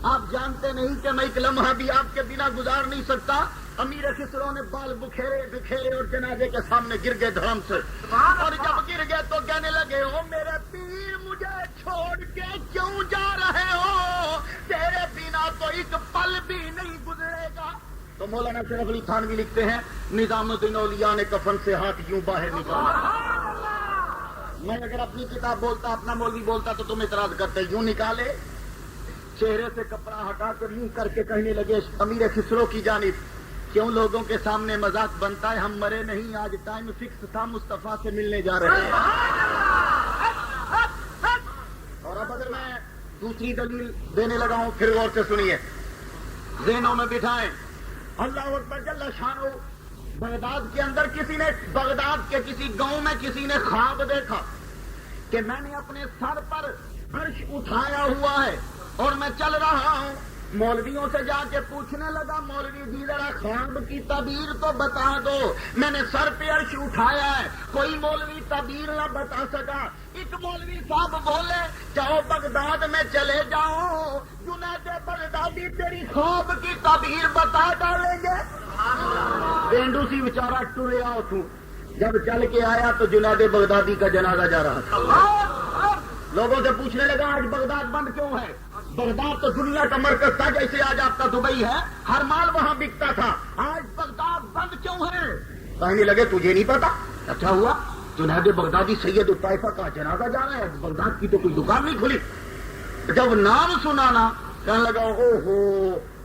آپ جانتے نہیں کہ میں ایک لمحہ بھی آپ کے بنا گزار نہیں سکتا. امیر خسرو نے بال بکھیرے اور جنازے کے سامنے گر گئے دھڑم سے، اور جب گر گئے تو کہنے لگے او میرے پیر مجھے چھوڑ کے کیوں جا رہے ہو؟ تیرے بنا تو ایک پل بھی نہیں گزرے گا. تو مولانا اشرف علی تھانوی لکھتے ہیں نظام الدین اولیاء نے کفن سے ہاتھ یوں باہر نکالا. میں اگر اپنی کتاب بولتا، اپنا مولوی بولتا تو تم اعتراض کرتے. یوں نکالے، چہرے سے کپڑا ہٹا کر یوں کر کے کہنے لگے امیر خسرو کی جانب کیوں لوگوں کے سامنے مذاق بنتا ہے، ہم مرے نہیں، آج ٹائم فکس تھا، مصطفیٰ سے ملنے جا رہے ہیں. اور اب اگر میں دوسری دلیل دینے لگا ہوں پھر غور سے سنیے، ذہنوں میں بٹھائیں. اللہ اکبر جل شانہ. بغداد کے اندر بغداد کے کسی گاؤں میں کسی نے خواب دیکھا کہ میں نے اپنے سر پر عرش اٹھایا ہوا ہے اور میں چل رہا ہوں مولویوں سے جا کے پوچھنے لگا مولوی جی ذرا خواب کی تعبیر تو بتا دو، میں نے سر پہ عرش اٹھایا ہے، کوئی مولوی تعبیر نہ بتا سکا۔ ایک مولوی صاحب بولے جاؤ بغداد میں چلے جاؤ، جنید بغدادی تیری خواب کی تعبیر بتا ڈالیں گے۔ پینڈو سی بیچارہ ٹریا اتوں، جب چل کے آیا تو جنید بغدادی کا جنازہ جا رہا تھا۔ لوگوں سے پوچھنے لگا آج بغداد بند کیوں ہے؟ بغداد تو دنیا کا مرکز تھا، جیسے آج آپ کا دبئی ہے، ہر مال وہاں بکتا تھا، آج بغداد بند کیوں ہے؟ کہنے لگے تجھے نہیں پتا؟ اچھا ہوا جنید بغدادی سید الطائفہ کا جنازہ جا رہا ہے، بغداد کی تو کوئی دکان نہیں کھلی۔ جب نام سنا نا کہنے لگا او ہو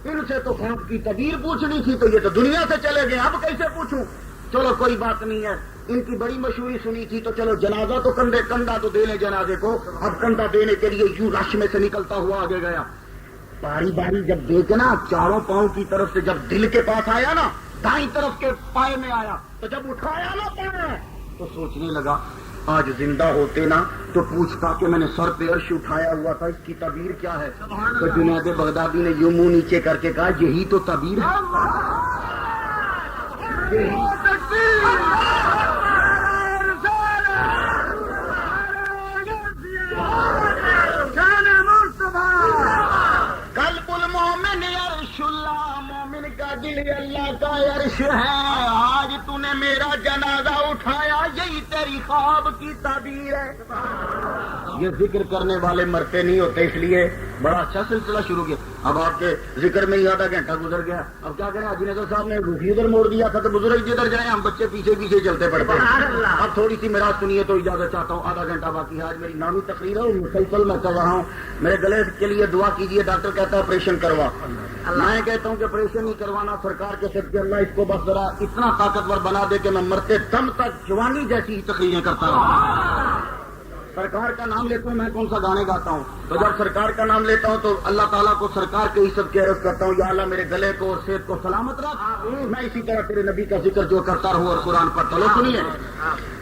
ان سے تو خواب کی تعبیر پوچھنی تھی، تو یہ تو دنیا سے چلے گئے، اب کیسے پوچھوں؟ چلو کوئی بات نہیں ہے، ان کی بڑی مشہوری سنی تھی، تو چلو جنازہ تو کندھا تو دے لیں جنازے کو۔ اب کندھا دینے کے لیے یوں رش میں سے نکلتا ہوا آگے گیا، باری باری جب دیکھنا چاروں پاؤں کی طرف سے جب دل کے پاس آیا نا، دائیں طرف کے پائے میں آیا، تو جب اٹھایا نا پاؤں تو سوچنے لگا آج زندہ ہوتے نا تو پوچھتا کہ میں نے سر پہ عرش اٹھایا ہوا تھا، اس کی تعبیر کیا ہے؟ تو جنید بغدادی نے یوں منہ نیچے کر کے کہا یہی تو تعبیر ہے۔ قلب المومن عرش اللہ، مومن کا دل اللہ کا عرش ہے، آج تو نے میرا جنازہ اٹھایا، یہی تیری خواب کی تعبیر ہے۔ یہ ذکر کرنے والے مرتے نہیں ہوتے، اس لیے بڑا اچھا سلسلہ شروع کیا۔ اب آپ کے ذکر میں ہی آدھا گھنٹہ گزر گیا، اب کیا کریں؟ حاجی نظر صاحب نے روحی ادھر موڑ دیا تھا تو بزرگ جدھر جائیں ہم بچے پیچھے پیچھے چلتے پڑتے ہیں۔ اب تھوڑی سی میرا سنیے تو اجازت چاہتا ہوں، آدھا گھنٹہ باقی ہے، آج میری نامی تقریر ہے، مسلسل میں کر رہا ہوں۔ میرے گلے کے لیے دعا کیجیے، ڈاکٹر کہتا ہے آپریشن کروا، میں کہتا ہوں کہ آپریشن نہیں کروانا، سرکار کے صدقے اللہ اس کو بس ذرا اتنا طاقتور بنا دے کہ میں مرتے دم تک جوانی جیسی تقریریں کرتا ہوں۔ سرکار کا نام لیتا ہوں، میں کون سا گانے گاتا ہوں؟ تو جب سرکار کا نام لیتا ہوں تو اللہ تعالیٰ کو سرکار کے ہی سب کی عرض کرتا ہوں، یا اللہ میرے گلے کو اور صحت کو سلامت رکھ، میں اسی طرح تیرے نبی کا ذکر جو کرتا رہوں اور قرآن پڑھتا رہوں۔ سنیے،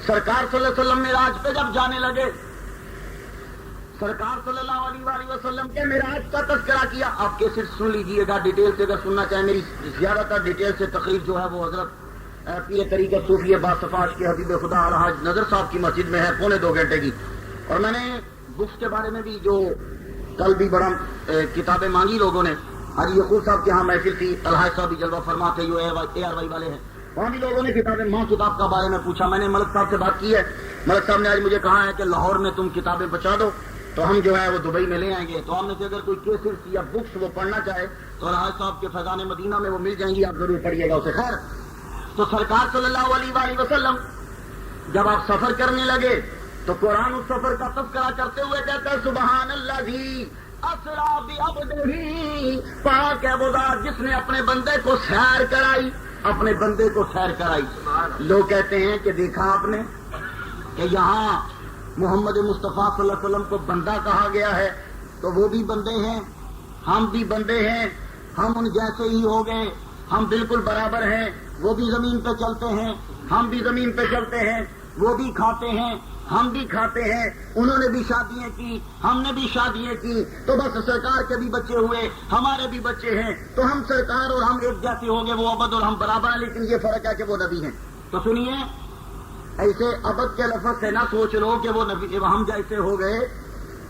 سرکار صلی اللہ علیہ وسلم معراج پہ جب جانے لگے، سرکار صلی اللہ علیہ وسلم کے معراج کا تذکرہ کیا۔ آپ کے صرف سن لیجئے گا، ڈیٹیل سے اگر سننا چاہیں، میری زیادہ تر ڈیٹیل سے تقریر جو ہے وہ حضرت پیر طریقت صوفی باصفاش کے حبیب خدا الحاج نظر صاحب کی مسجد میں ہے، 2.25 گھنٹے کی۔ اور میں نے بکس کے بارے میں بھی جو کل بھی بڑا کتابیں مانگی لوگوں نے، حاجی یعقوب صاحب کے ہاں محفل تھی، الحاج صاحب بھی جلوہ فرما تھے، جو ARY والے ہیں، وہاں بھی لوگوں نے کتابیں ماں کتاب کا بارے میں پوچھا۔ میں نے ملک صاحب سے بات کی ہے، ملک صاحب نے آج مجھے کہا ہے کہ لاہور میں تم کتابیں بچا دو تو ہم جو ہے وہ دبئی میں لے آئیں گے، تو ہم نے سے اگر کوئی کیسز یا بکس وہ پڑھنا چاہے تو الحاج صاحب کے فیضان مدینہ میں وہ مل جائیں گی، آپ ضرور پڑھیے گا اسے۔ خیر، تو سرکار صلی اللہ علیہ وسلم جب آپ سفر کرنے لگے تو قرآن اس سفر کا تذکرہ کرتے ہوئے کہتا ہے سبحان الذی اسریٰ بعبدہ، پاک ہے وہ ذات جس نے اپنے بندے کو سیر کرائی، اپنے بندے کو سیر کرائی۔ لوگ کہتے ہیں کہ دیکھا آپ نے کہ یہاں محمد مصطفیٰ صلی اللہ علیہ وسلم کو بندہ کہا گیا ہے، تو وہ بھی بندے ہیں، ہم بھی بندے ہیں، ہم ان جیسے ہی ہو گئے، ہم بالکل برابر ہیں، وہ بھی زمین پہ چلتے ہیں، ہم بھی زمین پہ چلتے ہیں، وہ بھی کھاتے ہیں، ہم بھی کھاتے ہیں، انہوں نے بھی شادیاں کی، ہم نے بھی شادیاں کی، تو بس سرکار کے بھی بچے ہوئے، ہمارے بھی بچے ہیں، تو ہم سرکار اور ہم ایک جیسے ہو گئے، وہ ابد اور ہم برابر ہیں، لیکن یہ فرق ہے کہ وہ نبی ہیں۔ تو سنیے، ایسے ابد کے لفظ سے نہ سوچ لو کہ وہ نبی ہم جیسے ہو گئے۔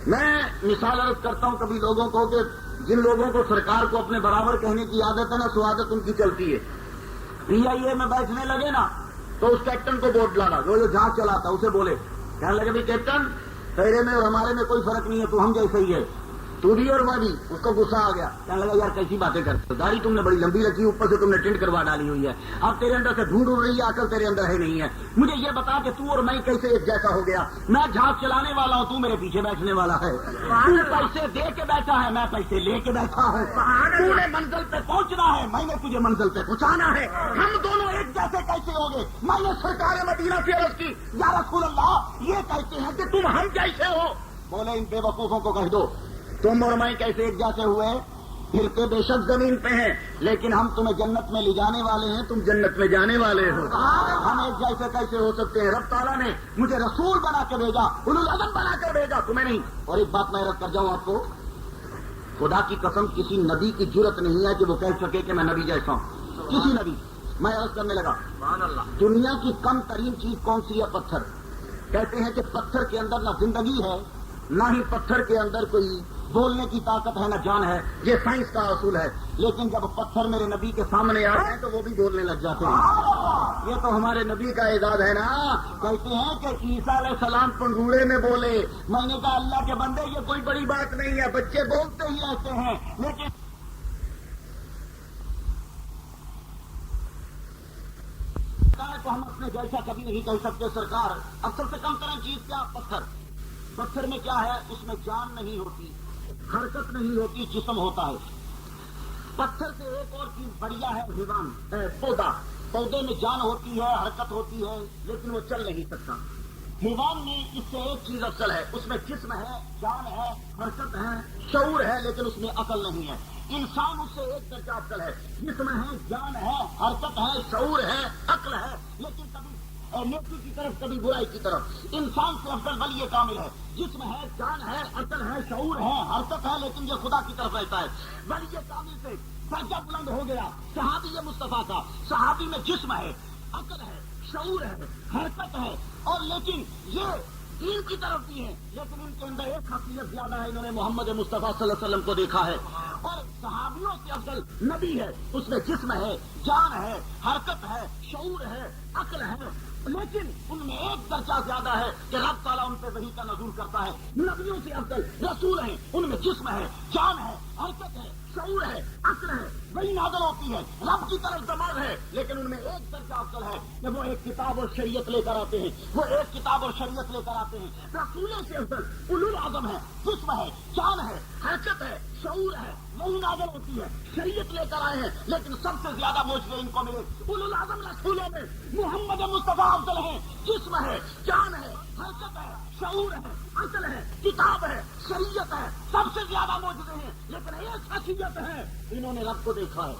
میں مثال عرض کرتا ہوں کبھی لوگوں کو کہ جن لوگوں کو سرکار کو اپنے برابر کہنے کی عادت ہے نا، سو عادت ان کی چلتی ہے۔ PIA میں بیٹھنے لگے نا تو اس کیپٹن کو ووٹ ڈالا، جو جہاز چلاتا اسے بولے، کہنے لگے بھی کیپٹن تیرے میں اور ہمارے میں کوئی فرق نہیں ہے، تو ہم جیسے ہی ہے، تو بھی اور وہ بھی۔ اس کو غصہ آ گیا، کہنے لگا یار کیسی باتیں کرتے، داڑھی تم نے بڑی لمبی رکھی، اوپر سے تم نے ٹنٹ کروا ڈالی ہوئی ہے، اب تیرے اندر سے ڈھونڈ رہی ہے، عقل تیرے اندر ہے نہیں ہے، مجھے یہ بتا کہ تو اور میں کیسے ایک جیسا ہو گیا؟ میں جہاز چلانے والا ہوں، تو میرے پیچھے بیٹھنے والا ہے، تو پیسے دے کے بیٹھا ہے، میں پیسے لے کے بیٹھا ہوں، تو نے منزل پہ پہنچنا ہے، میں نے تجھے منزل پہ پہنچانا ہے، ہم دونوں ایک جیسے کیسے ہو گئے؟ میں نے سرکار مدینہ سے عرض کی، یا رسول اللہ یہ کہتے ہیں کہ تم ہم جیسے ہو۔ بولے ان بے وقوفوں کو کہہ دو تم اور میں کیسے ایک جیسے ہوئے؟ پھر کے بے شک زمین پہ ہیں، لیکن ہم تمہیں جنت میں لے جانے والے ہیں، تم جنت میں جانے والے ہو، ہم ایک جیسے کیسے ہو سکتے ہیں؟ رب تعالیٰ نے مجھے رسول بنا کے بھیجا، اولو العزم بنا کر بھیجا، تمہیں نہیں۔ اور ایک بات میں عرض کر جاؤں آپ کو، خدا کی قسم کسی نبی کی جرت نہیں ہے کہ وہ کہہ سکے کہ میں نبی جیسا ہوں. کسی نبی. میں عرض کرنے لگا دنیا کی کم ترین چیز کون سی ہے؟ پتھر. کہتے ہیں کہ پتھر کے اندر نہ زندگی ہے نہ ہی پتھر کے اندر کوئی بولنے کی طاقت ہے نہ جان ہے. یہ سائنس کا اصول ہے. لیکن جب پتھر میرے نبی کے سامنے آتے ہیں تو وہ بھی بولنے لگ جاتے ہیں. یہ تو ہمارے نبی کا اعزاز ہے نا. کہتے ہیں کہ عیسیٰ علیہ السلام پنگوڑے میں بولے. میں نے کہا اللہ کے بندے یہ کوئی بڑی بات نہیں ہے، بچے بولتے ہی رہتے ہیں. لیکن تو ہم اپنے جیسا کبھی نہیں کہہ سکتے. سرکار اصل سے کم ترین چیز کیا؟ پتھر. پتھر میں کیا ہے؟ اس میں جان نہیں ہوتی، حرکت نہیں ہوتی، جسم ہوتا ہے. پتھر سے ایک اور چیز بڑھیا ہے حیوان، پودا. پودے میں جان ہوتی ہے، حرکت ہوتی ہے، لیکن وہ چل نہیں سکتا. حیوان میں اس سے ایک چیز افضل ہے، اس میں جسم ہے، جان ہے، حرکت ہے، شعور ہے، لیکن اس میں عقل نہیں ہے. انسان اس سے ایک درجہ افضل ہے. جسم ہے، جان ہے، حرکت ہے، شعور ہے، عقل ہے، لیکن کبھی نیکی کی طرف کبھی برائی کی طرف. انسان سے افضل ولی کامل ہے. جسم ہے، جان ہے، عقل ہے، شعور ہے، حرکت ہے، لیکن یہ خدا کی طرف رہتا ہے. ولی کامل سے درجہ بلند ہو گیا صحابی مصطفیٰ کا. صحابی میں جسم ہے، عقل ہے، شعور ہے، حرکت ہے، اور لیکن یہ دین کی طرف بھی ہے. لیکن ان کے اندر ایک خاصیت زیادہ ہے، انہوں نے محمد مصطفیٰ صلی اللہ علیہ وسلم کو دیکھا ہے. اور صحابیوں سے افضل نبی ہے. اس میں جسم ہے، جان ہے، حرکت ہے، شعور ہے، عقل ہے، لیکن ان میں ایک درجہ زیادہ ہے کہ رب تعالیٰ ان پہ وحی کا نزول کرتا ہے. نبیوں سے افضل رسول ہیں. ان میں جسم ہے، جان ہے، حرکت ہے، شعور ہے، عقل ہے، وہی نازل ہوتی ہے. رب کی طرف دماغ ہے، لیکن ان میں ایک درجہ افضل ہے کہ وہ ایک کتاب اور شریعت لے کر آتے ہیں. وہ ایک کتاب اور شریعت لے کر آتے ہیں. رسولوں سے افضل اولو العزم ہے. جسم ہے، جان ہے، حرکت ہے، شعور ہے، وہی نازل ہوتی ہے. شریعت لے کر آئے ہیں، لیکن سب سے زیادہ موجود ان کو ملے. اولو العزم رسولوں میں محمد مصطفیٰ افضل ہیں. جسم ہے، جان ہے، حرکت ہے، شعور ہے، عقل ہے، کتاب ہے، شریعت ہے، سب سے زیادہ موجود ہیں. لیکن ایک خاصیت ہے، انہوں نے رب کو دیکھا ہے.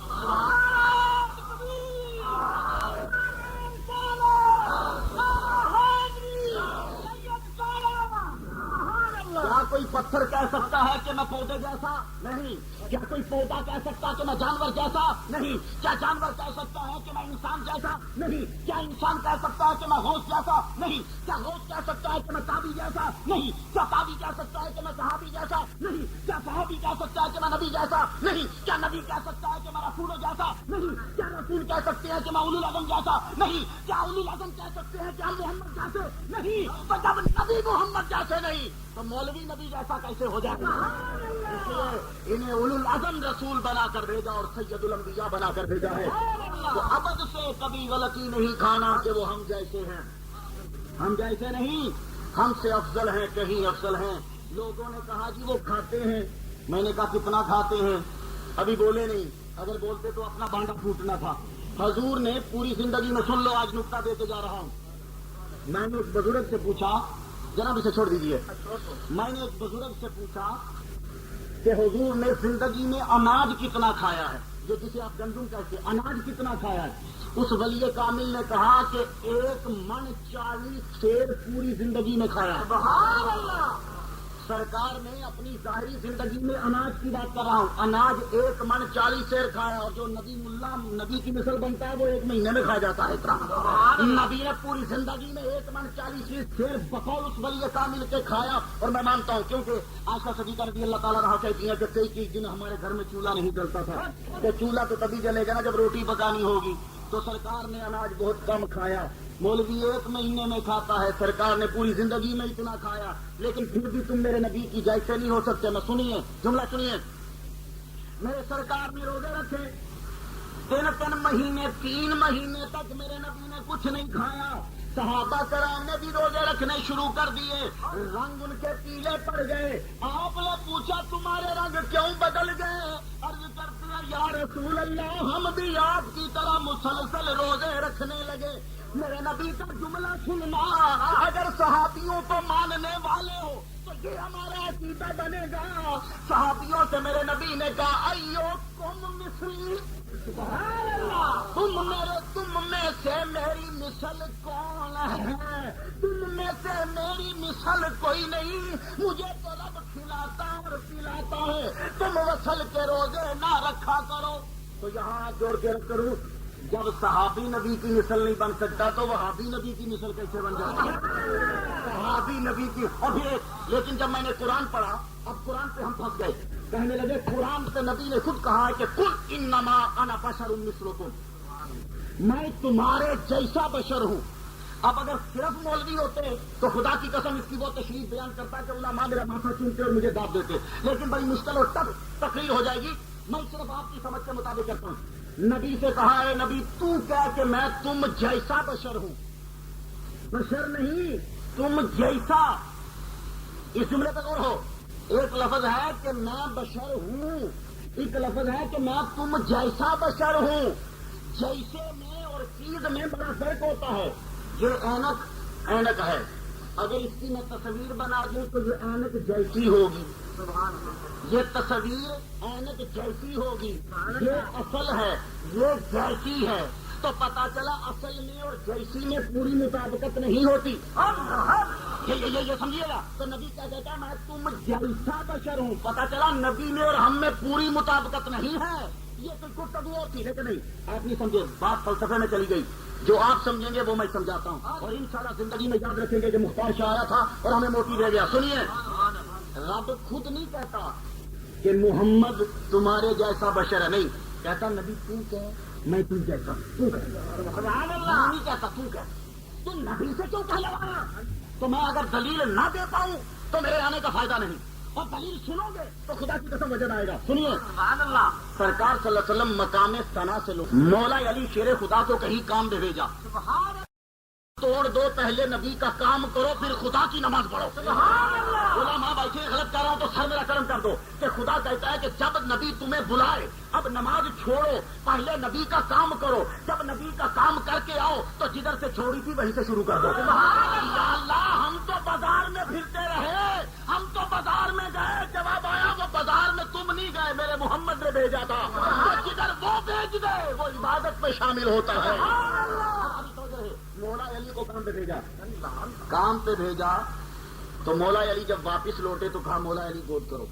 کیا کوئی پتھر کہہ سکتا ہے کہ میں پودے جیسا؟ نہیں. کیا کوئی پودا کہہ سکتا ہے کہ میں جانور جیسا؟ نہیں. کیا جانور کہہ سکتا ہے کہ میں انسان جیسا؟ نہیں. کیا انسان کہہ سکتا ہے کہ میں غوث جیسا؟ نہیں. کیا غوث کہہ سکتا ہے کہ میں تابی جیسا؟ نہیں. کیا تابی کہہ سکتا ہے کہ میں صحابی جیسا؟ نہیں. کیا صحابی کہہ سکتا ہے کہ میں نبی جیسا؟ نہیں. کیا نبی کہہ سکتا ہے کہ میں رسول جیسا؟ نہیں. کیا رسول کہہ سکتے ہیں کہ میں اولو العزم جیسا؟ نہیں. کیا اولو العزم کہہ سکتے ہیں کہ ہم محمد جیسے؟ نہیں. تو جب نبی محمد جیسے نہیں تو مولوی نبی جیسا کیسے ہو جائے گا؟ اس لیے انہیں اولو العزم رسول بنا کر بھیجا اور سید الانبیاء بنا کر بھیجا ہے. تو ابد سے کبھی غلطی نہیں کھانا کہ وہ ہم جیسے ہیں. ہم جیسے نہیں، ہم سے افضل ہیں، کہیں افضل ہیں. لوگوں نے کہا جی وہ کھاتے ہیں. میں نے کہا کتنا کھاتے ہیں؟ ابھی بولے نہیں. اگر بولتے تو اپنا بانڈا پھوٹنا تھا. حضور نے پوری زندگی میں، سن لو آج نکتہ دیتے جا رہا ہوں. میں نے ایک بزرگ سے پوچھا، جناب اسے چھوڑ دیجئے. میں نے ایک بزرگ سے پوچھا کہ حضور نے زندگی میں اناج کتنا کھایا ہے، جو جسے آپ گندم کہتے ہیں، اناج کتنا کھایا ہے؟ اس ولی کامل نے کہا کہ 1 من 40 سیر پوری زندگی میں کھایا ہے. سبحان اللہ. سرکار نے اپنی ظاہری زندگی میں اناج کی بات کر رہا ہوں، اناج 1 من 40 سیر کھایا. اور جو نبی ملا نبی کی مثل بنتا ہے وہ 1 مہینے میں کھا جاتا ہے. اتنا نبی نے پوری زندگی میں 1 من 40 سیر بقول اس ولی کامل کے کھایا. اور میں مانتا ہوں، کیونکہ عائشہ صدیقہ رضی اللہ تعالیٰ عنہا کہتی ہیں کہ کئی دن ہمارے گھر میں چولہا نہیں جلتا تھا. تو چولہا تو تبھی جلے گا نا جب روٹی پکانی ہوگی. تو سرکار نے اناج بہت کم کھایا. مولوی 1 مہینے میں کھاتا ہے، سرکار نے پوری زندگی میں اتنا کھایا. لیکن پھر بھی تم میرے نبی کی جیسے نہیں ہو سکتے. میں سنیے جملہ سنیے. میرے سرکار نے روزے رکھے 3 مہینے، 3 مہینے تک میرے نبی نے کچھ نہیں کھایا. صحابہ کرام نے بھی روزے رکھنے شروع کر دیے. رنگ ان کے پیلے پڑ گئے. آپ نے پوچھا تمہارے رنگ کیوں بدل گئے؟ عرض کرتے ہیں یا رسول اللہ ہم بھی آپ کی طرح مسلسل روزے رکھنے لگے. میرے نبی کا جملہ سننا، اگر صحابیوں کو ماننے والے ہو تو یہ ہمارا عقیدہ بنے گا. صحابیوں سے میرے نبی نے کہا ایو تم مثلی، تم میں سے میری مثل کون ہے؟ تم میں سے میری مثل کوئی نہیں. مجھے تو رب کھلاتا اور پلاتا ہے، تم وصل کے روزے نہ رکھا کرو. تو یہاں جوڑ کے رکھ کروں، جب صحابی نبی کی مثل نہیں بن سکتا تو وہابی نبی کی مثل کیسے بن جاتی ہے؟ صحابی نبی کی. اور پھر لیکن جب میں نے قرآن پڑھا، اب قرآن پہ ہم پھنس گئے. کہنے لگے قرآن سے نبی نے خود کہا ہے کہ قل انما انا بشر مثلکم، میں تمہارے جیسا بشر ہوں. اب اگر صرف مولوی ہوتے تو خدا کی قسم اس کی وہ تشریف بیان کرتا کہ علماء میرا ماتھا چومتے اور مجھے داد دیتے، لیکن بڑی مشکل اور تب تقریر ہو جائے گی. میں صرف آپ کی سمجھ کے مطابق کرتا ہوں. نبی سے کہا ہے نبی تو کہہ کہ میں تم جیسا بشر ہوں، بشر نہیں تم جیسا. اس جملے پہ غور ہو. ایک لفظ ہے کہ میں بشر ہوں، ایک لفظ ہے کہ میں تم جیسا بشر ہوں. جیسے میں اور چیز میں بڑا فرق ہوتا ہے. یہ اینک ہے، اگر اس کی میں تصویر بنا دوں تو یہ اینک جیسی ہوگی. یہ تصویر اینک جیسی ہوگی. یہ اصل ہے، یہ جیسی ہے. تو پتا چلا اصل میں اور جیسی میں پوری مطابقت نہیں ہوتی. یہ سمجھیے گا. تو نبی کیا کہتا ہے میں تم جیسا بشر ہوں. پتا چلا نبی میں اور ہم میں پوری مطابقت نہیں ہے. یہ کوئی گفتگو اور تھی لیکن نہیں، آپ نہیں سمجھے. بات فلسفے میں چلی گئی. جو آپ سمجھیں گے وہ میں سمجھاتا ہوں، اور انشاءاللہ زندگی میں یاد رکھیں گے کہ مختار شاہ آیا تھا اور ہمیں موٹی دے گیا. سنیے، رب خود نہیں کہتا کہ محمد تمہارے جیسا بشر ہے، نہیں کہتا نبی تو کہہ میں تم جیسا. تو نہیں کہتا تو کہہ. تم نبی سے کیوں کہلوانا؟ تو میں اگر دلیل نہ دے پاؤں تو میرے آنے کا فائدہ نہیں، اور دلیل سنو گے تو خدا کی قسم وجد آئے گا. سنیے، سرکار صلی اللہ علیہ وسلم مقام ثنا سے لو. مولا علی شیر خدا کو کہیں کام دے بھیجا، توڑ دو پہلے نبی کا کام کرو پھر خدا کی نماز پڑھو. علماء بیٹھے غلط کر رہا ہوں تو سر میرا کرم کر دو کہ خدا کہتا ہے کہ جب نبی تمہیں بلائے اب نماز چھوڑو، پہلے نبی کا کام کرو. جب نبی کا کام کر کے آؤ تو جدھر سے چھوڑی تھی وہیں سے شروع کر دو. یا اللہ، ہم تو بازار میں پھرتے رہے، ہم تو بازار میں گئے، جواب آیا وہ بازار میں تم نہیں گئے، میرے محمد نے بھیجا تھا. جدھر وہ بھیج دے وہ عبادت میں شامل ہوتا ہے. مولا علی کو کام پہ بھیجا، کام پہ بھیجا تو مولا علی جب واپس لوٹے تو کہا مولا علی گود کرو،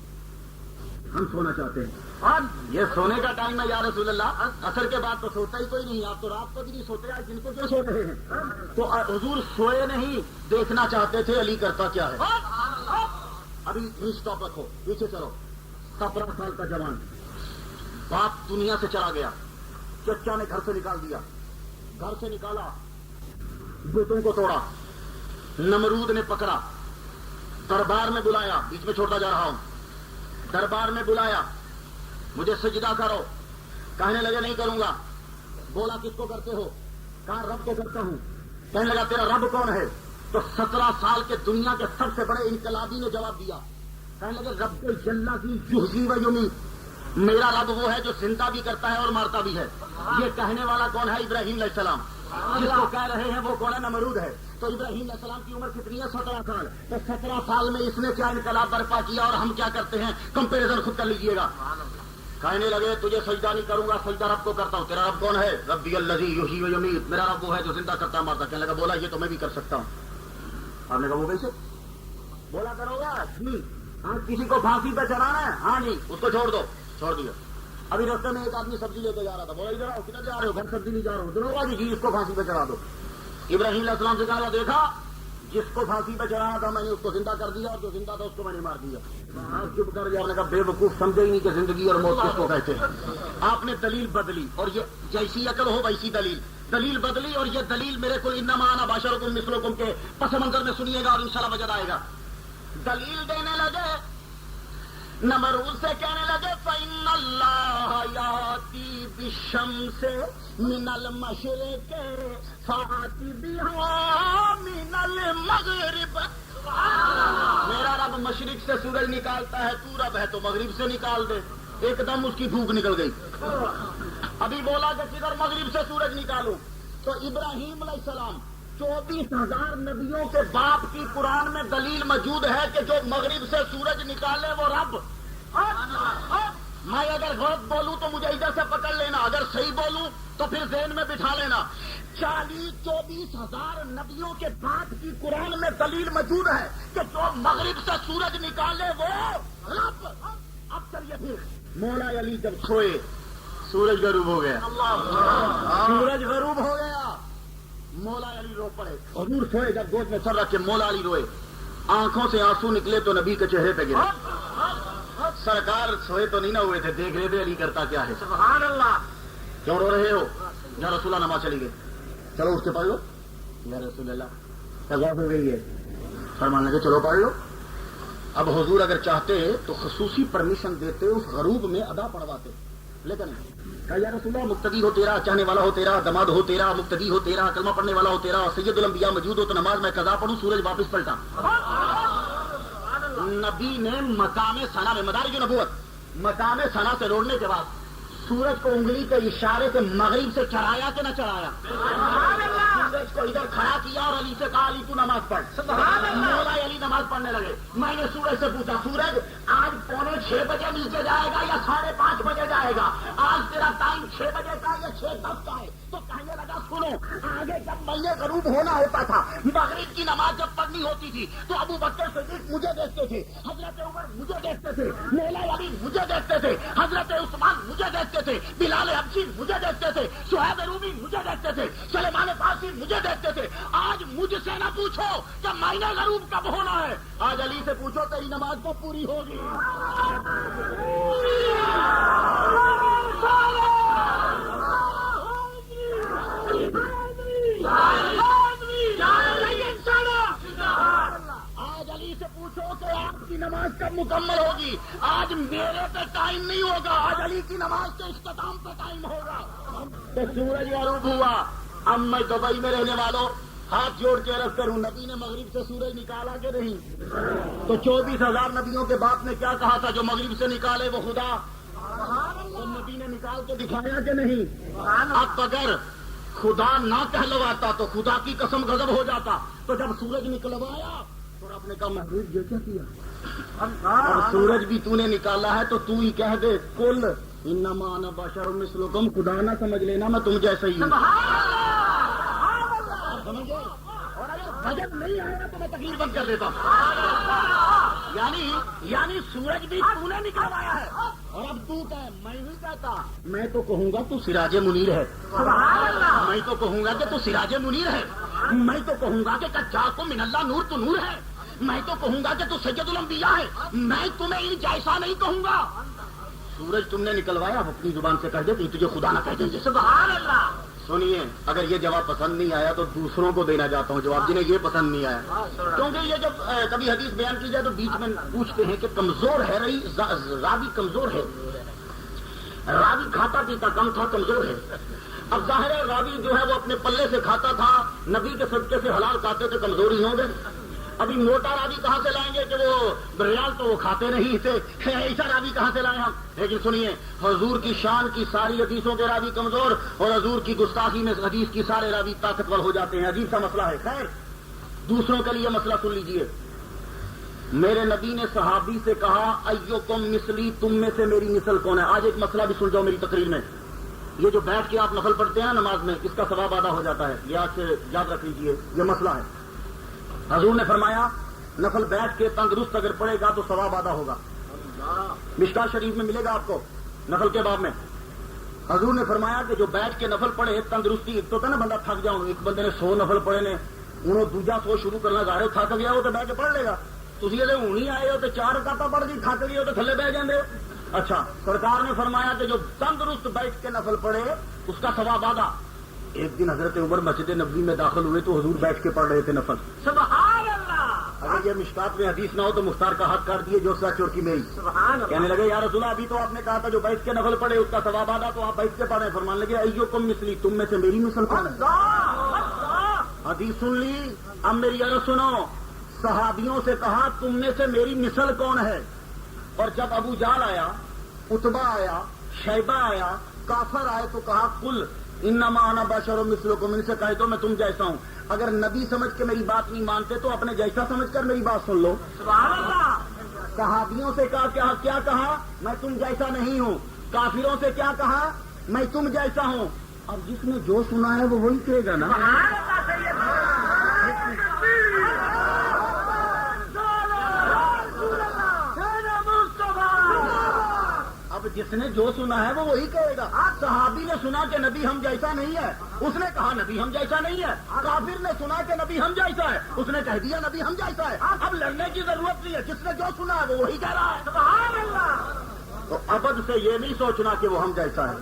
ہم سونا چاہتے ہیں. یہ سونے کا ٹائم ہے یا رسول اللہ. عصر کے بعد تو سوتا ہی کوئی نہیں، آپ تو رات کو بھی نہیں سوتے، آج جن کو کیوں سو رہے ہیں؟ تو حضور سوئے نہیں، دیکھنا چاہتے تھے علی کرتا کیا ہے. ابھی اسٹاپ رکھو، پیچھے چلو. 17 سال کا جوان، باپ دنیا سے چلا گیا، چچا نے گھر سے نکال دیا، گھر سے نکالا، بتوں کو توڑا، نمرود نے پکڑا، دربار میں بلایا، بیچ میں چھوڑتا جا رہا ہوں، دربار میں بلایا مجھے سجدہ کرو. کہنے لگے نہیں کروں گا. بولا کس کو کرتے ہو؟ کہا رب کو کرتا ہوں. کہنے لگا تیرا رب کون ہے؟ تو 17 سال کے دنیا کے سب سے بڑے انقلابی نے جواب دیا. کہنے لگے رب جلا کی یحیی و یمیت، میرا رب وہ ہے جو زندہ بھی کرتا ہے اور مارتا بھی ہے. یہ کہنے والا کون ہے؟ ابراہیم علیہ السلام. جس کو کہہ رہے ہیں وہ کون ہے؟ نمرود ہے. تو ابراہیم علیہ السلام کی عمر کتنی ہے؟ 17 سال. تو 17 سال میں اس نے کیا انقلاب برپا کیا اور ہم کیا کرتے ہیں؟ کمپیریزن خود کر لیجئے گا. کہنے لگے تجھے سجدہ نہیں کروں گا، سجدہ رب کو کرتا ہوں. تیرا رب کون ہے؟ ربی الذی یحیی و یمیت، میرا رب وہ ہے جو زندہ کرتا ہے مارتا. کہنے لگا بولا یہ تو میں بھی کر سکتا ہوں. آپ نے کہا وہ کیسے؟ بولا کرو گا جی. ہاں کسی کو پھانسی پہ چڑھانا ہے؟ ہاں جی. اس کو چھوڑ دو. چھوڑ دیا. ابھی راستے میں ایک آدمی سبزی لے کے جا رہا تھا. بولا ادھر آؤ، کدھر جا رہے ہو؟ گھر سبزی نہیں جا رہا ہوں. دونوں کا جی اس کو پھانسی پہ چڑھا دو. ابراہیم علیہ السلام سے کہا دیکھا جس کو پھانسی پہ چڑھانا تھا میں نے اس کو زندہ کر دیا، اور جو زندہ تھا اس کو میں نے مار دیا. چپ کر گیا. نے کہا بے وقوف سمجھے ہی نہیں کہ زندگی اور موت کس کو کہتے ہیں. آپ نے دلیل بدلی، اور یہ جیسی عقل ہو ویسی دلیل بدلی، اور یہ دلیل میرے کو انما انا بشرکم مثلکم کے پس منظر میں سنیے گا اور انشاءاللہ وجد آئے گا. دلیل دینے لگے، نمرود سے کہنے لگے فإن اللہ یاتی بالشمس من المشرق فآتی بہا من المغرب. میرا رب مشرق سے سورج نکالتا ہے، تو رب ہے تو مغرب سے نکال دے. ایک دم اس کی بھوک نکل گئی. ابھی بولا کہ کدھر مغرب سے سورج نکالوں. تو ابراہیم علیہ السلام 24,000 نبیوں کے باپ کی قرآن میں دلیل موجود ہے کہ جو مغرب سے سورج نکالے وہ رب. میں اگر غلط بولوں تو مجھے ادھر سے پکڑ لینا، اگر صحیح بولوں تو پھر ذہن میں بٹھا لینا. 40-24,000 نبیوں کے بعد کی قرآن میں دلیل موجود ہے کہ جو مغرب سے سورج نکالے وہ رب. اب چلیے پھر مولا علی جب سوئے سورج غروب ہو گیا. سورج غروب ہو گیا, مولا علی رو پڑے. حضور سوئے جب گود میں سر رکھ کے مولا علی روئے, آنکھوں سے آنسو نکلے تو نبی کے چہرے پہ گرے. سرکار سوئے تو نہیں نہ ہوئے تھے, دیکھ رہے تھے علی کرتا کیا ہے. سبحان اللہ. کیوں رو رہے ہو؟ یا رسول اللہ نماز چلی گئی. چلو اٹھ کے پڑھ لو. یا رسول اللہ قضا ہو گئی ہے. فرمان لگے چلو پڑھ لو. اب حضور اگر چاہتے تو خصوصی پرمیشن دیتے, اس غروب میں ادا پڑھواتے, لیکن کہا یا رسول اللہ مقتدی ہو تیرا, چاہنے والا ہو تیرا, دماد ہو تیرا, مقتدی ہو تیرا, کلمہ پڑھنے والا ہو تیرا, سید الانبیاء موجود ہو تو نماز میں قضا پڑھوں, سورج واپس پلٹا. نبی نے مقام ثنا میں, مدارج نبوت مقام ثنا سے روڑنے کے بعد سورج کو انگلی کے اشارے سے مغرب سے چڑھایا کہ نہ چڑھایا؟ سورج کو ادھر کھڑا کیا اور علی سے کہا علی تو نماز پڑھ. مولا علی نماز پڑھنے لگے. میں نے سورج سے پوچھا سورج آج 5:45 بجے نیچے جائے گا یا 5:30 بجے جائے گا؟ آج تیرا ٹائم 6 بجے کا یا 6:10 کا ہے؟ تو کہنے لگا سنو, آگے جب مہینے غروب ہونا ہوتا تھا, مغرب کی نماز جب پڑھنی ہوتی تھی تو ابو بکر صدیق مجھے دیکھتے تھے, حضرت عمر مجھے دیکھتے تھے, مولا علی مجھے دیکھتے تھے, حضرت عثمان مجھے دیکھتے تھے, بلال حبشی مجھے دیکھتے تھے, صہیب رومی مجھے دیکھتے تھے, سلیمان فارسی مجھے دیکھتے تھے. آج مجھ سے نہ پوچھو کہ مہینے غروب کب ہونا ہے, آج علی سے پوچھو تیری نماز تو پوری ہوگی. آج علی سے پوچھو کہ آپ کی نماز کب مکمل ہوگی. آج میرے پہ ٹائم نہیں ہوگا, آج علی کی نماز کے اختتام پہ ٹائم ہوگا. تو سورج غروب ہوا. اب میں دبئی میں رہنے والوں ہاتھ جوڑ کے عرض کروں, نبی نے مغرب سے سورج نکالا کہ نہیں؟ تو 24,000 نبیوں کے باپ نے کیا کہا تھا, جو مغرب سے نکالے وہ خدا. تو نبی نے نکال کے دکھایا کہ نہیں؟ اب اگر خدا نہ کہلواتا تو خدا کی قسم غضب ہو جاتا. تو جب سورج نکلوایا تو رب نے کہا محبوب یہ کیا کیا؟ اور سورج بھی تو نے نکالا ہے تو تو ہی کہہ دے کل انما انا بشر مثلکم, خدا نہ سمجھ لینا میں تم جیسے ہی ہوں. سمجھے؟ اور اگر بجٹ نہیں آئے گا تو میں تقریر بند کر دیتا ہوں. یعنی سورج بھی تو نے نکلوایا ہے. اور اب تو کہ میں نہیں کہتا, میں تو کہوں گا تو سراج منیر ہے. میں تو کہوں گا کہ تو سراج منیر ہے. میں تو کہوں گا کہ کچا من اللہ نور تو نور ہے. میں تو کہوں گا کہ تو سید الانبیاء ہے. میں تمہیں ان جیسا نہیں کہوں گا. سورج تم نے نکلوایا, اپنی زبان سے کہہ دے کہ تجھے خدا نہ کہہ دیں. سبحان اللہ. سنیے, اگر یہ جواب پسند نہیں آیا تو دوسروں کو دینا چاہتا ہوں جواب, جنہیں یہ پسند نہیں آیا. کیونکہ یہ جب کبھی حدیث بیان کی جائے تو بیچ میں پوچھتے ہیں کہ کمزور ہے راوی کمزور ہے, راوی کھاتا پیتا کم تھا, کمزور ہے. اب ظاہر ہے راوی جو ہے وہ اپنے پلے سے کھاتا تھا, نبی کے صدقے سے حلال کھاتے تھے, کمزوری ہوں گے. ابھی موٹا راوی کہاں سے لائیں گے کہ وہ بریال تو وہ کھاتے نہیں تھے, ایسا راوی کہاں سے لائیں ہم. لیکن سنیے, حضور کی شان کی ساری حدیثوں کے راوی کمزور, اور حضور کی گستاخی میں حدیث کی سارے راوی طاقتور ہو جاتے ہیں. عجیب سا مسئلہ ہے. خیر, دوسروں کے لیے مسئلہ سن لیجئے. میرے نبی نے صحابی سے کہا ایوکم مثلی, تم میں سے میری مثل کون ہے. آج ایک مسئلہ بھی سن جاؤ میری تقریر میں. یہ جو بیٹھ کے آپ نفل پڑھتے ہیں نماز میں, اس کا ثواب ادا ہو جاتا ہے. یہ آج سے یاد رکھ لیجئے, یہ مسئلہ ہے. حضور نے فرمایا نفل بیٹھ کے تندرست اگر پڑے گا تو ثواب ادا ہوگا. مشکات شریف میں ملے گا آپ کو نفل کے باب میں. حضور نے فرمایا کہ جو بیٹھ کے نفل پڑھے تندرستی, ایک تو تھا نا بندہ تھک جاؤں, ایک بندے نے 100 نفل پڑھے نے, انہوں دوجا 100 شروع کرنا ظاہر تھک گیا ہو تو بیٹھ کے پڑھ لے گا. تھی ہوں ہی آئے ہو تو 4 رکعتاں پڑھ دی, تھک گئے ہو تو تھلے بہ جاندے ہو. اچھا, سرکار نے فرمایا کہ جو تندرست بیٹھ کے نفل پڑھے اس کا ثواب آدھا. ایک دن حضرت عمر مسجد نبوی میں داخل ہوئے تو حضور بیٹھ کے پڑھ رہے تھے نفل. سبحان اللہ. اگر یہ مشکات میں حدیث نہ ہو تو مختار کا ہاتھ کاٹ دیے, جو سچ اور کی میری. کہنے لگے یا رسول اللہ, ابھی تو آپ نے کہا تھا جو بیٹھ کے نفل پڑھے اس کا ثواب آدھا, تو آپ بیٹھ کے پڑھیں. فرمان لگے ایوکم مثلی, تم میں سے میری مثل کون ہے. حدیث سن لی. اب میری عرض سنو, صحابیوں سے کہا تم میں سے میری مثل کون ہے. اور جب ابو جہل آیا, اتبا آیا, شیبہ آیا, کافر آئے تو کہا کل انما انا بشر مثلکم, ان سے کہہ دو میں تم جیسا ہوں. اگر نبی سمجھ کے میری بات نہیں مانتے تو اپنے جیسا سمجھ کر میری بات سن لو. سبحان اللہ. صحابیوں سے کیا کہا, میں تم جیسا نہیں ہوں. کافروں سے کیا کہا, میں تم جیسا ہوں. اب جس نے جو سنا ہے وہ وہی کہے گا نا. اب جس نے جو سنا ہے وہ وہی کہے گا. صحابی نے سنا کہ نبی ہم جیسا نہیں ہے, اس نے کہا نبی ہم جیسا نہیں ہے. کافر نے سنا کہ نبی ہم جیسا ہے, اس نے کہہ دیا نبی ہم جیسا ہے. اب لڑنے کی ضرورت نہیں ہے, جس نے جو سنا ہے وہ وہی کہہ رہا ہے. سبحان اللہ. تو ابد سے یہ نہیں سوچنا کہ وہ ہم جیسا ہے.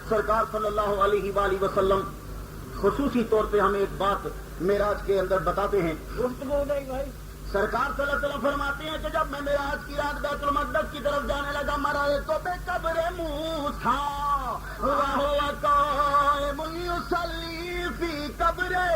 سرکار صلی اللہ علیہ وآلہ وسلم خصوصی طور پہ ہمیں ایک بات معراج کے اندر بتاتے ہیں. سرکار صلی اللہ علیہ وسلم فرماتے ہیں کہ جب میں معراج کی رات بیت المقدس کی طرف جانے لگا, مرائے تو بے قبر موسیٰ وہو قائم یصلی فی قبرہ.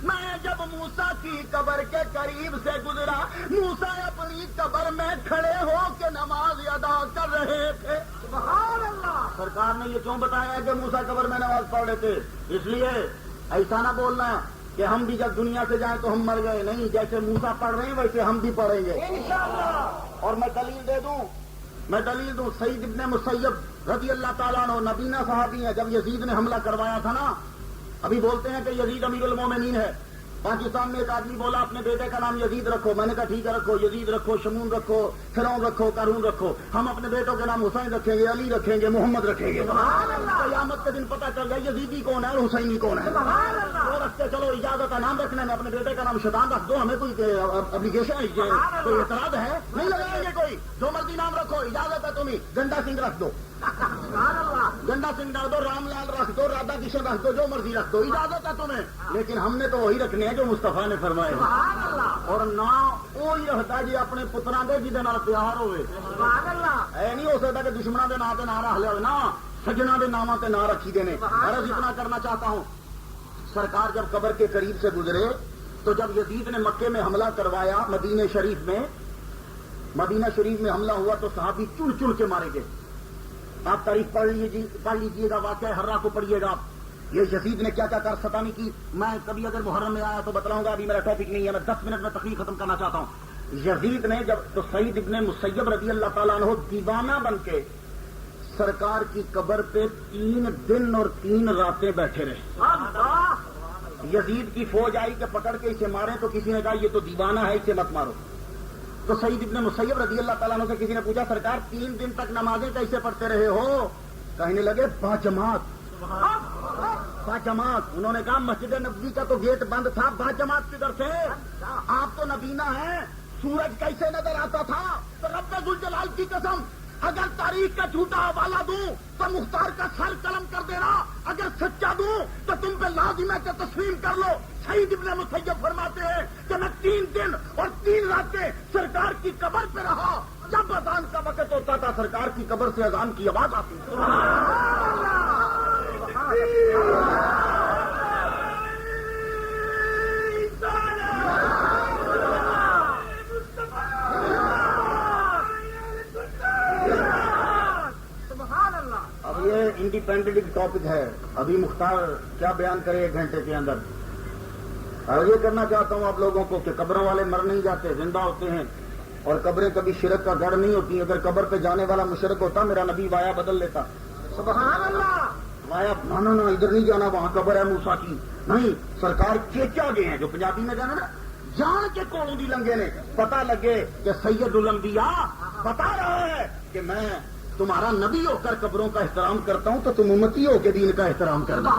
میں جب موسیٰ کی قبر کے قریب سے گزرا, موسیٰ اپنی قبر میں کھڑے ہو کے نماز ادا کر رہے تھے. سبحان اللہ. سرکار نے یہ کیوں بتایا کہ موسیٰ قبر میں نماز پڑھ رہے تھے؟ اس لیے ایسا نہ بولنا کہ ہم بھی جب دنیا سے جائیں تو ہم مر گئے. نہیں, جیسے موسیٰ پڑھ رہے ہیں ویسے ہم بھی پڑھیں گے انشاءاللہ. اور میں دلیل دوں, سعید ابن مسیب رضی اللہ تعالیٰ عنہ نبینا صحابی ہیں. جب یزید نے حملہ کروایا تھا نا, ابھی بولتے ہیں کہ یزید امیر المومنین ہے. پاکستان میں ایک آدمی بولا اپنے بیٹے کا نام یزید رکھو. میں نے کہا ٹھیک ہے رکھو, یزید رکھو, شمون رکھو, فرعون رکھو, قارون رکھو. ہم اپنے بیٹوں کے نام حسین رکھیں گے, علی رکھیں گے, محمد رکھیں گے. قیامت کے دن پتہ چل گیا یزیدی کون ہے اور حسینی کون ہے. وہ رکھتے چلو, اجازت ہے نام رکھنے میں. اپنے بیٹے کا نام شیطان رکھ دو, ہمیں کوئی اپلیکیشن ہے, کوئی اعتراض ہے نہیں لگائیں گے کوئی. جو مرضی نام رکھو, اجازت ہے تمہیں. گنڈا سنگھ رکھ دو, گنڈا سنگھ رکھ دو, رام لال رکھ دو, رادا کشن رکھ دو, جو مرضی رکھ دو, اجازت ہے تمہیں. لیکن ہم نے تو وہی رکھنے ہیں جو مصطفیٰ نے فرمائے. اور نہ وہی رکھتا جی اپنے پترا دے جہد نال پیار ہوئے. اے نہیں ہو سکتا کہ دشمنوں کے نام سے نہ رکھ لے نا, سجنا کے ناموں سے نہ رکھی دینے. عرض اتنا کرنا چاہتا ہوں, سرکار جب قبر کے قریب سے گزرے تو جب یزید نے مکے میں حملہ کروایا, مدینہ شریف میں حملہ ہوا تو صحابی چن چن کے مارے گئے. آپ تاریخ پڑھ لیجیے گا, واقعہ ہررا کو پڑھیے گا. یہ یزید نے کیا کیا کر ستانی کی, میں کبھی اگر محرم میں آیا تو بتلاؤں گا. ابھی میرا ٹاپک نہیں ہے, میں 10 منٹ میں تقریر ختم کرنا چاہتا ہوں. یزید نے جب تو سعید ابن مسیب رضی اللہ تعالیٰ عنہ دیوانہ بن کے سرکار کی قبر پہ 3 دن اور 3 راتیں بیٹھے رہے. یزید کی فوج آئی کہ پکڑ کے اسے مارے, تو کسی نے کہا یہ تو دیوانہ ہے, اسے مت مارو. تو سعید ابن مسیب رضی اللہ تعالیٰ عنہ سے کسی نے پوچھا سرکار 3 دن تک نمازیں کیسے پڑھتے رہے ہو؟ کہنے لگے باجماعت. انہوں نے کہا مسجد نبوی کا تو گیٹ بند تھا, باجماعت کدھر سے؟ آپ تو نبینا ہیں, سورج کیسے نظر آتا تھا؟ تو رب ذوالجلال کی قسم, اگر تاریخ کا جھوٹا حوالہ دوں تو مختار کا سر قلم کر دینا, اگر سچا دوں تو تم پہ لازم ہے کہ تسلیم کر لو. سعید ابن مسیب فرماتے ہیں کہ میں 3 دن اور 3 راتیں سرکار کی قبر پہ رہا. جب اذان کا وقت ہوتا تھا سرکار کی قبر سے اذان کی آواز آتی تھی. اب یہ انڈیپینڈنٹ ٹاپک ہے, ابھی مختار کیا بیان کرے 1 گھنٹے کے اندر. اور یہ کرنا چاہتا ہوں آپ لوگوں کو کہ قبروں والے مر نہیں جاتے, زندہ ہوتے ہیں. اور قبریں کبھی شرک کا گڑھ نہیں ہوتی. اگر قبر پہ جانے والا مشرک ہوتا میرا نبی وایا بدل لیتا. سبحان اللہ. وایا نہ ادھر نہیں جانا, وہاں قبر ہے موسیٰ کی. نہیں, سرکار چیچا گئے ہیں, جو پنجابی میں جانا نا, جان کے کولوں دی لنگے نے. پتا لگے کہ سید الانبیاء بتا رہا ہے کہ میں تمہارا نبی ہو کر قبروں کا احترام کرتا ہوں, تو تم امتی ہو کے دین کا احترام کرنا.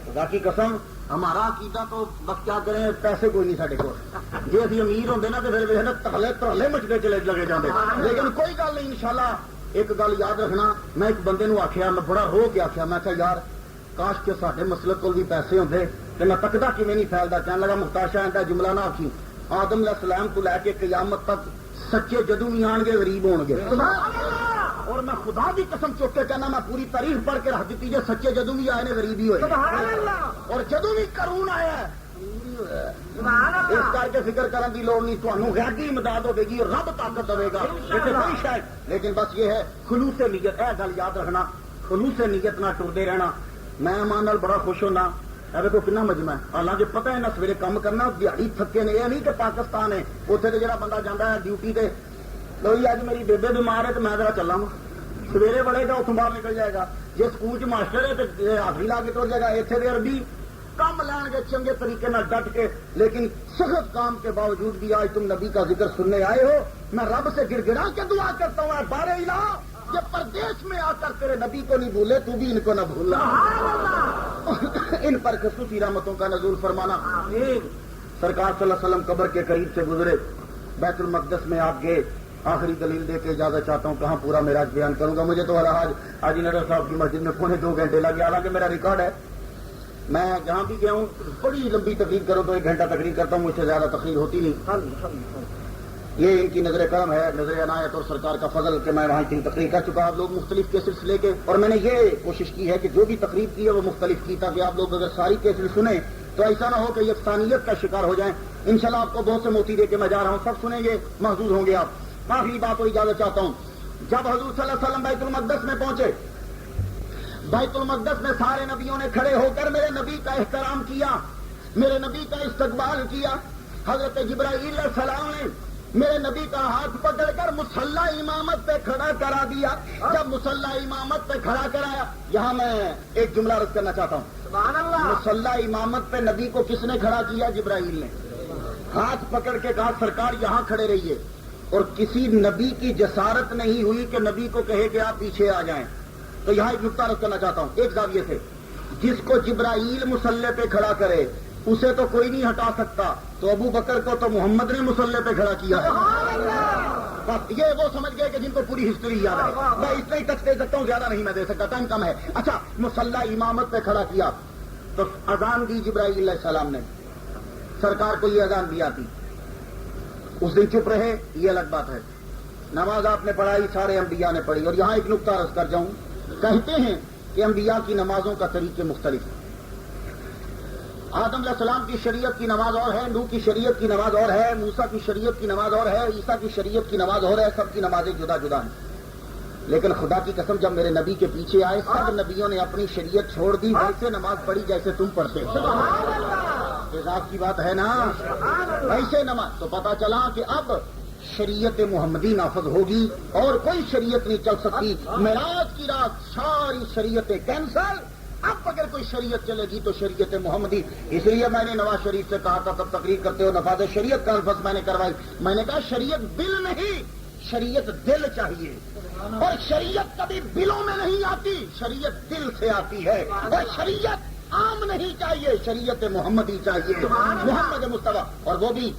خدا کی قسم, ہمارا عقیدہ تو بس کیا کریں, پیسے کوئی نہیں ساڈے کو. جی ابھی امیر ہوتے نا تو پھر ترلے مچتے چلے لگے جاتے. لیکن کوئی گل نہیں انشاءاللہ. ایک گل یاد رکھنا, میں ایک بندے نو آخیا, میں بڑا رو کے آخیا, میں کہا یار کاش کے ساڈے مسلک کو بھی پیسے ہوتے تو میں تکدا کیویں نہیں پھیلدا. کہنے لگا مختار شاہ کا جملہ نہ آخی, آدم علیہ السلام تو لے کے قیامت تک سچے جدوں بھی آن گے غریب ہون گے. اور میں خدا کی قسم چوک کے کہنا, میں پوری تاریخ پڑھ کے رکھ دیتی ہے, سچے جدوں بھی آئے نے غریب ہی ہوئے, اور جدوں بھی قارون آیا ہے اس کر کے فکر کرنے کی لوڑ نہیں. تمہیں غیبی امداد ہوے گی, رب طاقت دے گا, کوئی شاید. لیکن بس یہ ہے خلوص نیت, یہ گل یاد رکھنا, خلوص نیت نہ ٹرتے رہنا. میں ماں نال بڑا خوش ہونا. دیکھو کنا مجمع ہے, حالانکہ پتہ ہے نہ سویرے کام کرنا, دیہڑی تھکے نے. یہ نہیں کہ پاکستان ہے اتنے تو جہاں بندہ جانا ہے ڈیوٹی تے, لو جی اج میری بیبے بیمار ہے تو میں ذرا چلا وا, سویرے بڑھے گا اتوں باہر نکل جائے گا. جی سکول ماسٹر ہے تو ہاتھ لا کے ٹر جائے گا. اتنے عربی کم لین گے چنگے طریقے نہ ڈٹ کے, لیکن سخت کام کے باوجود بھی آج تم نبی کا ذکر سننے آئے ہو. میں رب سے گر گرا کے دعا کرتا ہوں, بارے الہ یہ پردیش میں آ کر تیرے نبی کو نہیں بھولے, تو بھی ان کو نہ بھولنا. ان پر خصوصی رحمتوں کا نزول فرمانا. سرکار صلی اللہ علیہ وسلم قبر کے قریب سے گزرے, بیت المقدس میں آپ گئے. آخری دلیل دے کے اجازت چاہتا ہوں, کہاں پورا معراج بیان کروں گا. مجھے تو حاجی نڈر صاحب کی مسجد میں 2.25 گھنٹے لگے, حالانکہ میرا ریکارڈ ہے. میں جہاں بھی گیا ہوں بڑی لمبی تقریر کرو تو 1 گھنٹہ تقریر کرتا ہوں, مجھ سے زیادہ تقریر ہوتی نہیں. یہ ان کی نظر کرم ہے, نظر عنایت اور سرکار کا فضل کہ میں وہاں اتنی تقریر کر چکا. آپ لوگ مختلف کیسٹس لے کے, اور میں نے یہ کوشش کی ہے کہ جو بھی تقریر کی ہے وہ مختلف کی, تاکہ آپ لوگ اگر ساری کیسٹ سنیں تو ایسا نہ ہو کہ یکسانیت کا شکار ہو جائیں. انشاءاللہ آپ کو بہت سے موتی دے کے میں جا رہا ہوں, سب سنیں گے, محظوظ ہوں گے آپ. آخری بات اور اجازت چاہتا ہوں. جب حضور صلی اللہ علیہ وسلم بیت المقدس میں پہنچے, بیت المقدس میں سارے نبیوں نے کھڑے ہو کر میرے نبی کا احترام کیا, میرے نبی کا استقبال کیا. حضرت جبرائیل علیہ السلام نے میرے نبی کا ہاتھ پکڑ کر مصلی امامت پہ کھڑا کرا دیا. جب مصلی امامت پہ کھڑا کرایا, یہاں میں ایک جملہ رد کرنا چاہتا ہوں. سبحان اللہ. مصلی امامت پہ نبی کو کس نے کھڑا کیا؟ جبرائیل نے. ہاتھ پکڑ کے کہا سرکار یہاں کھڑے رہیے, اور کسی نبی کی جسارت نہیں ہوئی کہ نبی کو کہے کہ آپ پیچھے آ جائیں. تو یہاں ایک نقطہ رد کرنا چاہتا ہوں ایک زاویے سے. جس کو جبرائیل مصلی پہ کھڑا کرے اسے تو کوئی نہیں ہٹا سکتا, تو ابو بکر کو تو محمد نے مصلی پہ کھڑا کیا ہے. بس یہ وہ سمجھ گئے کہ جن کو پوری ہسٹری یاد ہے. میں اتنا ہی ٹچ دے سکتا ہوں, زیادہ نہیں میں دے سکتا, ٹائم کم ہے. اچھا, مصلی امامت پہ کھڑا کیا تو اذان دی جبرائیل علیہ السلام نے. سرکار کو یہ اذان بھی آتی, اس دن چپ رہے, یہ الگ بات ہے. نماز آپ نے پڑھائی, سارے انبیاء نے پڑھی. اور یہاں ایک نقطہ عرض کر جاؤں, کہتے ہیں کہ انبیاء کی نمازوں کا طریقے مختلف ہیں. آدم علیہ السلام کی شریعت کی نماز اور ہے, نوح کی شریعت کی نماز اور ہے, موسیٰ کی شریعت کی نماز اور ہے, عیسیٰ کی شریعت کی نماز اور ہے. سب کی نمازیں جدا جدا ہیں. لیکن خدا کی قسم جب میرے نبی کے پیچھے آئے, سب نبیوں نے اپنی شریعت چھوڑ دی, ویسے نماز پڑھی جیسے تم پڑھتے ہو. اعزاز کی بات ہے نا, ویسے نماز. تو پتا چلا کہ اب شریعت محمدی نافذ ہوگی اور کوئی شریعت نہیں چل سکتی. معراج کی رات ساری شریعتیں کینسل. اب اگر کوئی شریعت چلے گی تو شریعت محمدی. اس لیے میں نے نواز شریف سے کہا تھا, تب تقریر کرتے ہو نفاذ شریعت کا الفاظ میں نے کروائی. میں نے کہا شریعت بل نہیں, شریعت دل چاہیے, اور شریعت کبھی بلوں میں نہیں آتی, شریعت دل سے آتی ہے. اور شریعت عام نہیں چاہیے, شریعت محمدی چاہیے, محمد مصطفیٰ. اور وہ بھی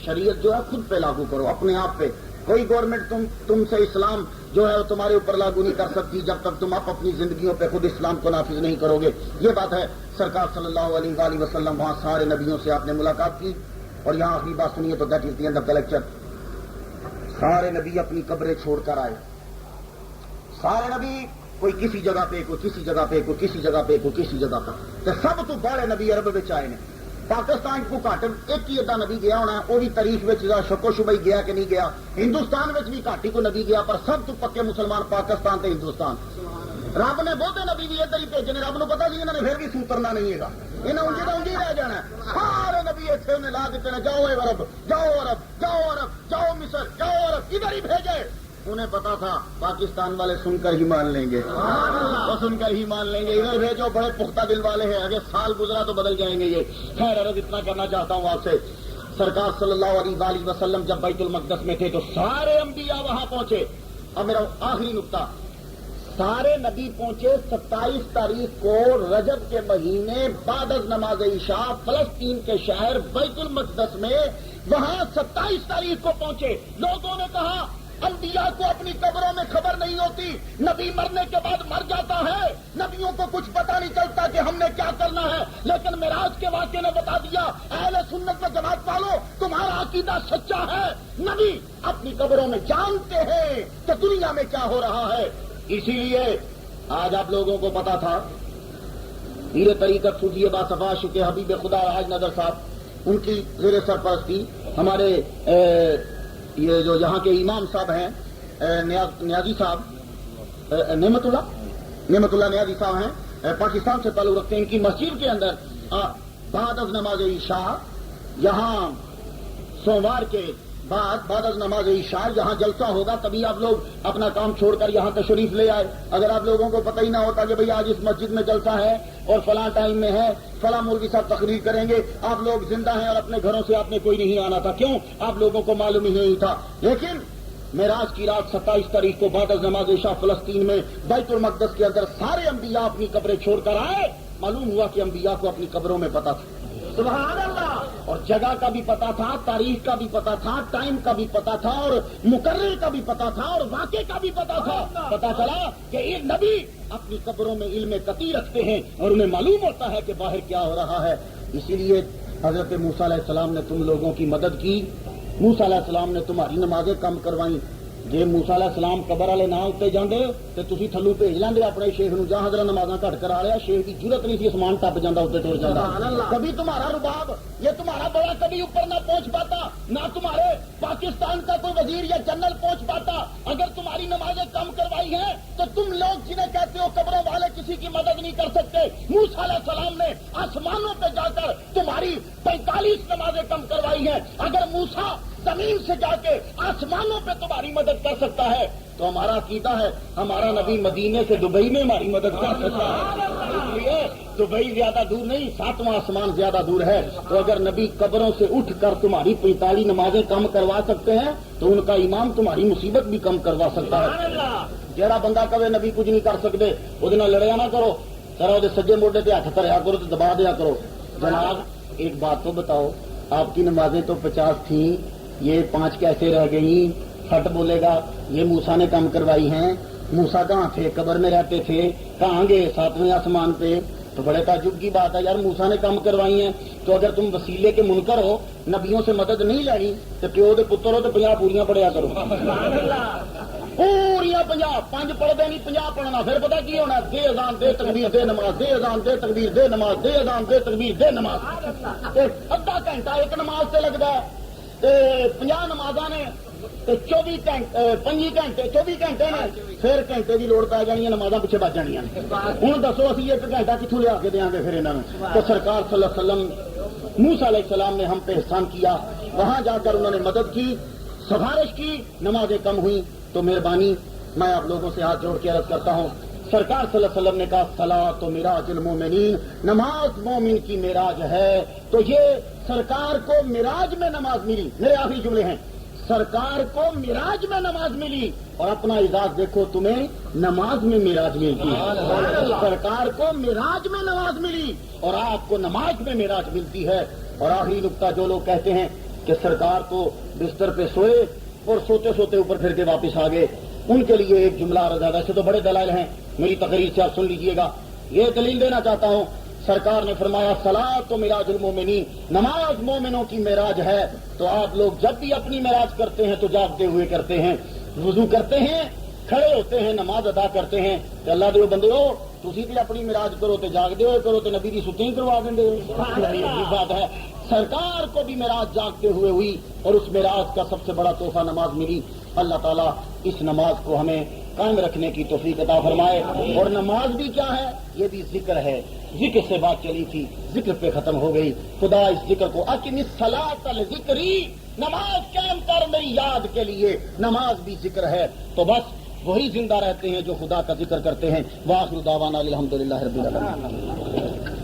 شریعت جو ہے خود پہ لاگو کرو, اپنے آپ پہ. کوئی گورنمنٹ تم سے اسلام جو ہے وہ تمہارے اوپر لاگو نہیں کر سکتی جب تک تم اپنی زندگیوں پہ خود اسلام کو نافذ نہیں کرو گے. یہ بات ہے. سرکار صلی اللہ علیہ وآلہ وسلم وہاں سارے نبیوں سے آپ نے ملاقات کی. اور یہاں آخری بات سنیے تو that is the end of the lecture. سارے نبی اپنی قبریں چھوڑ کر آئے. سارے نبی, کوئی کسی جگہ پہ, کوئی کسی جگہ پہ, کوئی کسی جگہ پہ, کوئی کسی جگہ پہ. تو سب تو بڑے نبی عرب میں آئے نے. پاکستان کو گھٹ ایک ہی ادا نبی گیا ہونا, وہ بھی تاریخ میں شکو شبئی گیا کہ نہیں گیا. ہندوستان میں بھی گھٹ ہی کو نبی گیا, پر سب تو پکے مسلمان پاکستان تے ہندوستان. رب نے بہتے نبی بھی ادھر ہی بھیجنے. رب نو پتا سی انہوں نے پھر بھی سوترنا نہیں ہے, انہیں انجی کا انجی رہ جانا. سارے نبی اتنے انہیں لا دیتے ہیں, جاؤ عرب, جاؤ عرب, جاؤ عرب, جاؤ مصر, جاؤ عرب, ادھر ہی بھیجے. انہیں پتا تھا پاکستان والے سن کر ہی مان لیں گے, وہ سن کر ہی مان لیں گے. ادھر بھیجو, بڑے پختہ دل والے ہیں, اگر سال گزرا تو بدل جائیں گے یہ. خیر عرض اتنا کرنا چاہتا ہوں آپ سے. سرکار صلی اللہ علیہ وآلہ وسلم جب بیت المقدس میں تھے تو سارے انبیاء وہاں پہنچے. اب میرا آخری نقطہ, سارے نبی پہنچے 27 تاریخ کو رجب کے مہینے بعد از نماز عشاء فلسطین کے شہر بیت المقدس میں. وہاں 27 تاریخ کو پہنچے. لوگوں نے کہا انبیاء کو اپنی قبروں میں خبر نہیں ہوتی, نبی مرنے کے بعد مر جاتا ہے, نبیوں کو کچھ پتا نہیں چلتا کہ ہم نے کیا کرنا ہے. لیکن معراج کے واقعے نے بتا دیا, اہل سنت و جماعت والو تمہارا عقیدہ سچا ہے. نبی اپنی قبروں میں جانتے ہیں کہ دنیا میں کیا ہو رہا ہے. اسی لیے آج آپ لوگوں کو پتا تھا, پیر طریقت صوفی باصفا شکے حبیب خدا حاج نظر صاحب, ان کی زیر سرپرستی ہمارے یہ جو یہاں کے امام صاحب ہیں نیازی صاحب, نعمت اللہ نیازی صاحب ہیں, پاکستان سے تعلق رکھتے ہیں. ان کی مسجد کے اندر بعد از نماز عشاء یہاں سوموار کے بعد از نماز عشاء یہاں جلسہ ہوگا، تبھی آپ لوگ اپنا کام چھوڑ کر یہاں تشریف لے آئے۔ اگر آپ لوگوں کو پتہ ہی نہ ہوتا کہ بھئی آج اس مسجد میں جلسہ ہے اور فلاں ٹائم میں ہے، فلاں مولوی صاحب تقریر کریں گے، آپ لوگ زندہ ہیں اور اپنے گھروں سے آپ نے کوئی نہیں آنا تھا، کیوں؟ آپ لوگوں کو معلوم ہی نہیں تھا۔ لیکن معراج کی رات 27 تاریخ کو بعد از نماز عشاء فلسطین میں بیت المقدس کے اندر سارے انبیاء اپنی قبریں چھوڑ کر آئے۔ معلوم ہوا کہ انبیاء کو اپنی قبروں میں پتہ تھا، سبحان اللہ، اور جگہ کا بھی پتا تھا، تاریخ کا بھی پتا تھا، ٹائم کا بھی پتا تھا، اور مقرر کا بھی پتا تھا، اور واقعے کا بھی پتا تھا۔ پتا چلا کہ ایک نبی اپنی قبروں میں علم قطعی رکھتے ہیں اور انہیں معلوم ہوتا ہے کہ باہر کیا ہو رہا ہے۔ اسی لیے حضرت موسیٰ علیہ السلام نے تم لوگوں کی مدد کی، موسیٰ علیہ السلام نے تمہاری نمازیں کم کروائیں۔ جے موسیٰ علیہ السلام قبر والے نہ اتنے جاندے تے تسی تھلو بھیج لیندے اپنے شیخ نو، جہاں حضرت نمازاں گھٹ کرا لیا، شیخ کی ضرورت نہیں تھی، اسمان ٹپ جاندہ اتنے ٹر جاندہ۔ کبھی تمہارا رباب یہ تمہارا بڑا کبھی اوپر نہ پہنچ پاتا، نہ تمہارے پاکستان کا کوئی وزیر یا جنرل پہنچ پاتا۔ اگر تمہاری نمازیں کم کروائی ہیں تو تم لوگ جنہیں کہتے ہو قبروں والے کسی کی مدد نہیں کر سکتے، موسیٰ علیہ السلام نے آسمانوں پہ جا کر تمہاری 45 نمازیں کم کروائی ہیں۔ اگر موسیٰ زمین سے جا کے آسمانوں پہ تمہاری مدد کر سکتا ہے تو ہمارا عقیدہ ہے ہمارا نبی مدینے سے دبئی میں ہماری مدد کر سکتا ہے۔ اس لیے دبئی زیادہ دور نہیں، 7واں آسمان زیادہ دور ہے۔ تو اگر نبی قبروں سے اٹھ کر تمہاری 45 نمازیں کم کروا سکتے ہیں تو ان کا امام تمہاری مصیبت بھی کم کروا سکتا ہے۔ جہاں بندہ کبھی نبی کچھ نہیں کر سکتے وہ لڑیا نہ کرو، ذرا وہ سجے موڈے پہ ہاتھ دھریا کرو تو دبا دیا کرو۔ جناب ایک بات تو بتاؤ، آپ کی نمازیں تو 50 تھیں، یہ 5 کیسے رہ گئی؟ پھٹ بولے گا یہ موسیٰ نے کم کروائی ہیں۔ موسیٰ کہاں تھے؟ قبر میں رہتے تھے، کہاں گئے؟ 7ویں آسمان پہ۔ تو بڑے تعجب کی بات ہے یار، موسیٰ نے کم کروائی ہیں تو اگر تم وسیلے کے منکر ہو، نبیوں سے مدد نہیں لینی تو پیو دے پتر ہو تو 50 پوریاں پڑھیا کرو، پوریاں 50، 5 پڑھتے نہیں 50 پڑھنا۔ پھر پتہ کی ہونا؟ دے اذان دے تکبیر دے نماز، دے اذان دے تکبیر دے نماز، دے اذان دے تکبیر دے نماز۔ ادھا گھنٹہ ایک نماز سے لگتا ہے، 50 نمازاں نے 24 گھنٹے 24 گھنٹے نے، پھر گھنٹے کی لوڑ پی جانی، نمازاں پیچھے بچ جانیاں۔ ہوں دسو اسی 1 گھنٹہ کتوں لیا کے دیں گے پھر انہوں نے؟ تو سرکار صلی اللہ علیہ وسلم موسیٰ علیہ السلام نے ہم پہ احسان کیا، وہاں جا کر انہوں نے مدد کی، سفارش کی، نمازیں کم ہوئی۔ تو مہربانی میں آپ لوگوں سے ہاتھ جوڑ کے عرض کرتا ہوں، سرکار صلی اللہ علیہ وسلم نے کہا صلاۃ معراج المومنین، نماز مومن کی معراج ہے۔ تو یہ سرکار کو معراج میں نماز ملی، میرے آخری جملے ہیں، سرکار کو معراج میں نماز ملی، اور اپنا اعزاز دیکھو تمہیں نماز میں معراج ملتی ہے۔ سرکار کو معراج میں نماز ملی اور آپ کو نماز میں معراج ملتی ہے۔ اور آخری نقطہ، جو لوگ کہتے ہیں کہ سرکار کو بستر پہ سوئے اور سوتے سوتے اوپر پھر کے واپس آ گئے، ان کے لیے ایک جملہ عرض ہے، ویسے تو بڑے دلائل ہیں، میری تقریر سے آپ سن لیجئے گا۔ یہ دلیل دینا چاہتا ہوں، سرکار نے فرمایا صلاۃ معراج المومنین، نماز مومنوں کی معراج ہے۔ تو آپ لوگ جب بھی اپنی معراج کرتے ہیں تو جاگتے ہوئے کرتے ہیں، وضو کرتے ہیں، کھڑے ہوتے ہیں، نماز ادا کرتے ہیں کہ اللہ دے بندے ہو تسی بھی اپنی معراج کرو تو جاگتے ہوئے کرو تو نبی دی ستیں کروا دیں گے۔ بات ہے، سرکار کو بھی معراج جاگتے ہوئے ہوئی اور اس معراج کا سب سے بڑا تحفہ نماز ملی۔ اللہ تعالیٰ اس نماز کو ہمیں قائم رکھنے کی توفیق عطا فرمائے۔ اور نماز بھی کیا ہے؟ یہ بھی ذکر ہے، ذکر سے بات چلی تھی، ذکر پہ ختم ہو گئی۔ خدا اس ذکر کو اقم الصلاۃ لذکری، نماز قائم کر میری یاد کے لیے، نماز بھی ذکر ہے۔ تو بس وہی زندہ رہتے ہیں جو خدا کا ذکر کرتے ہیں۔ وآخر دعوانا الحمدللہ رب العالمین۔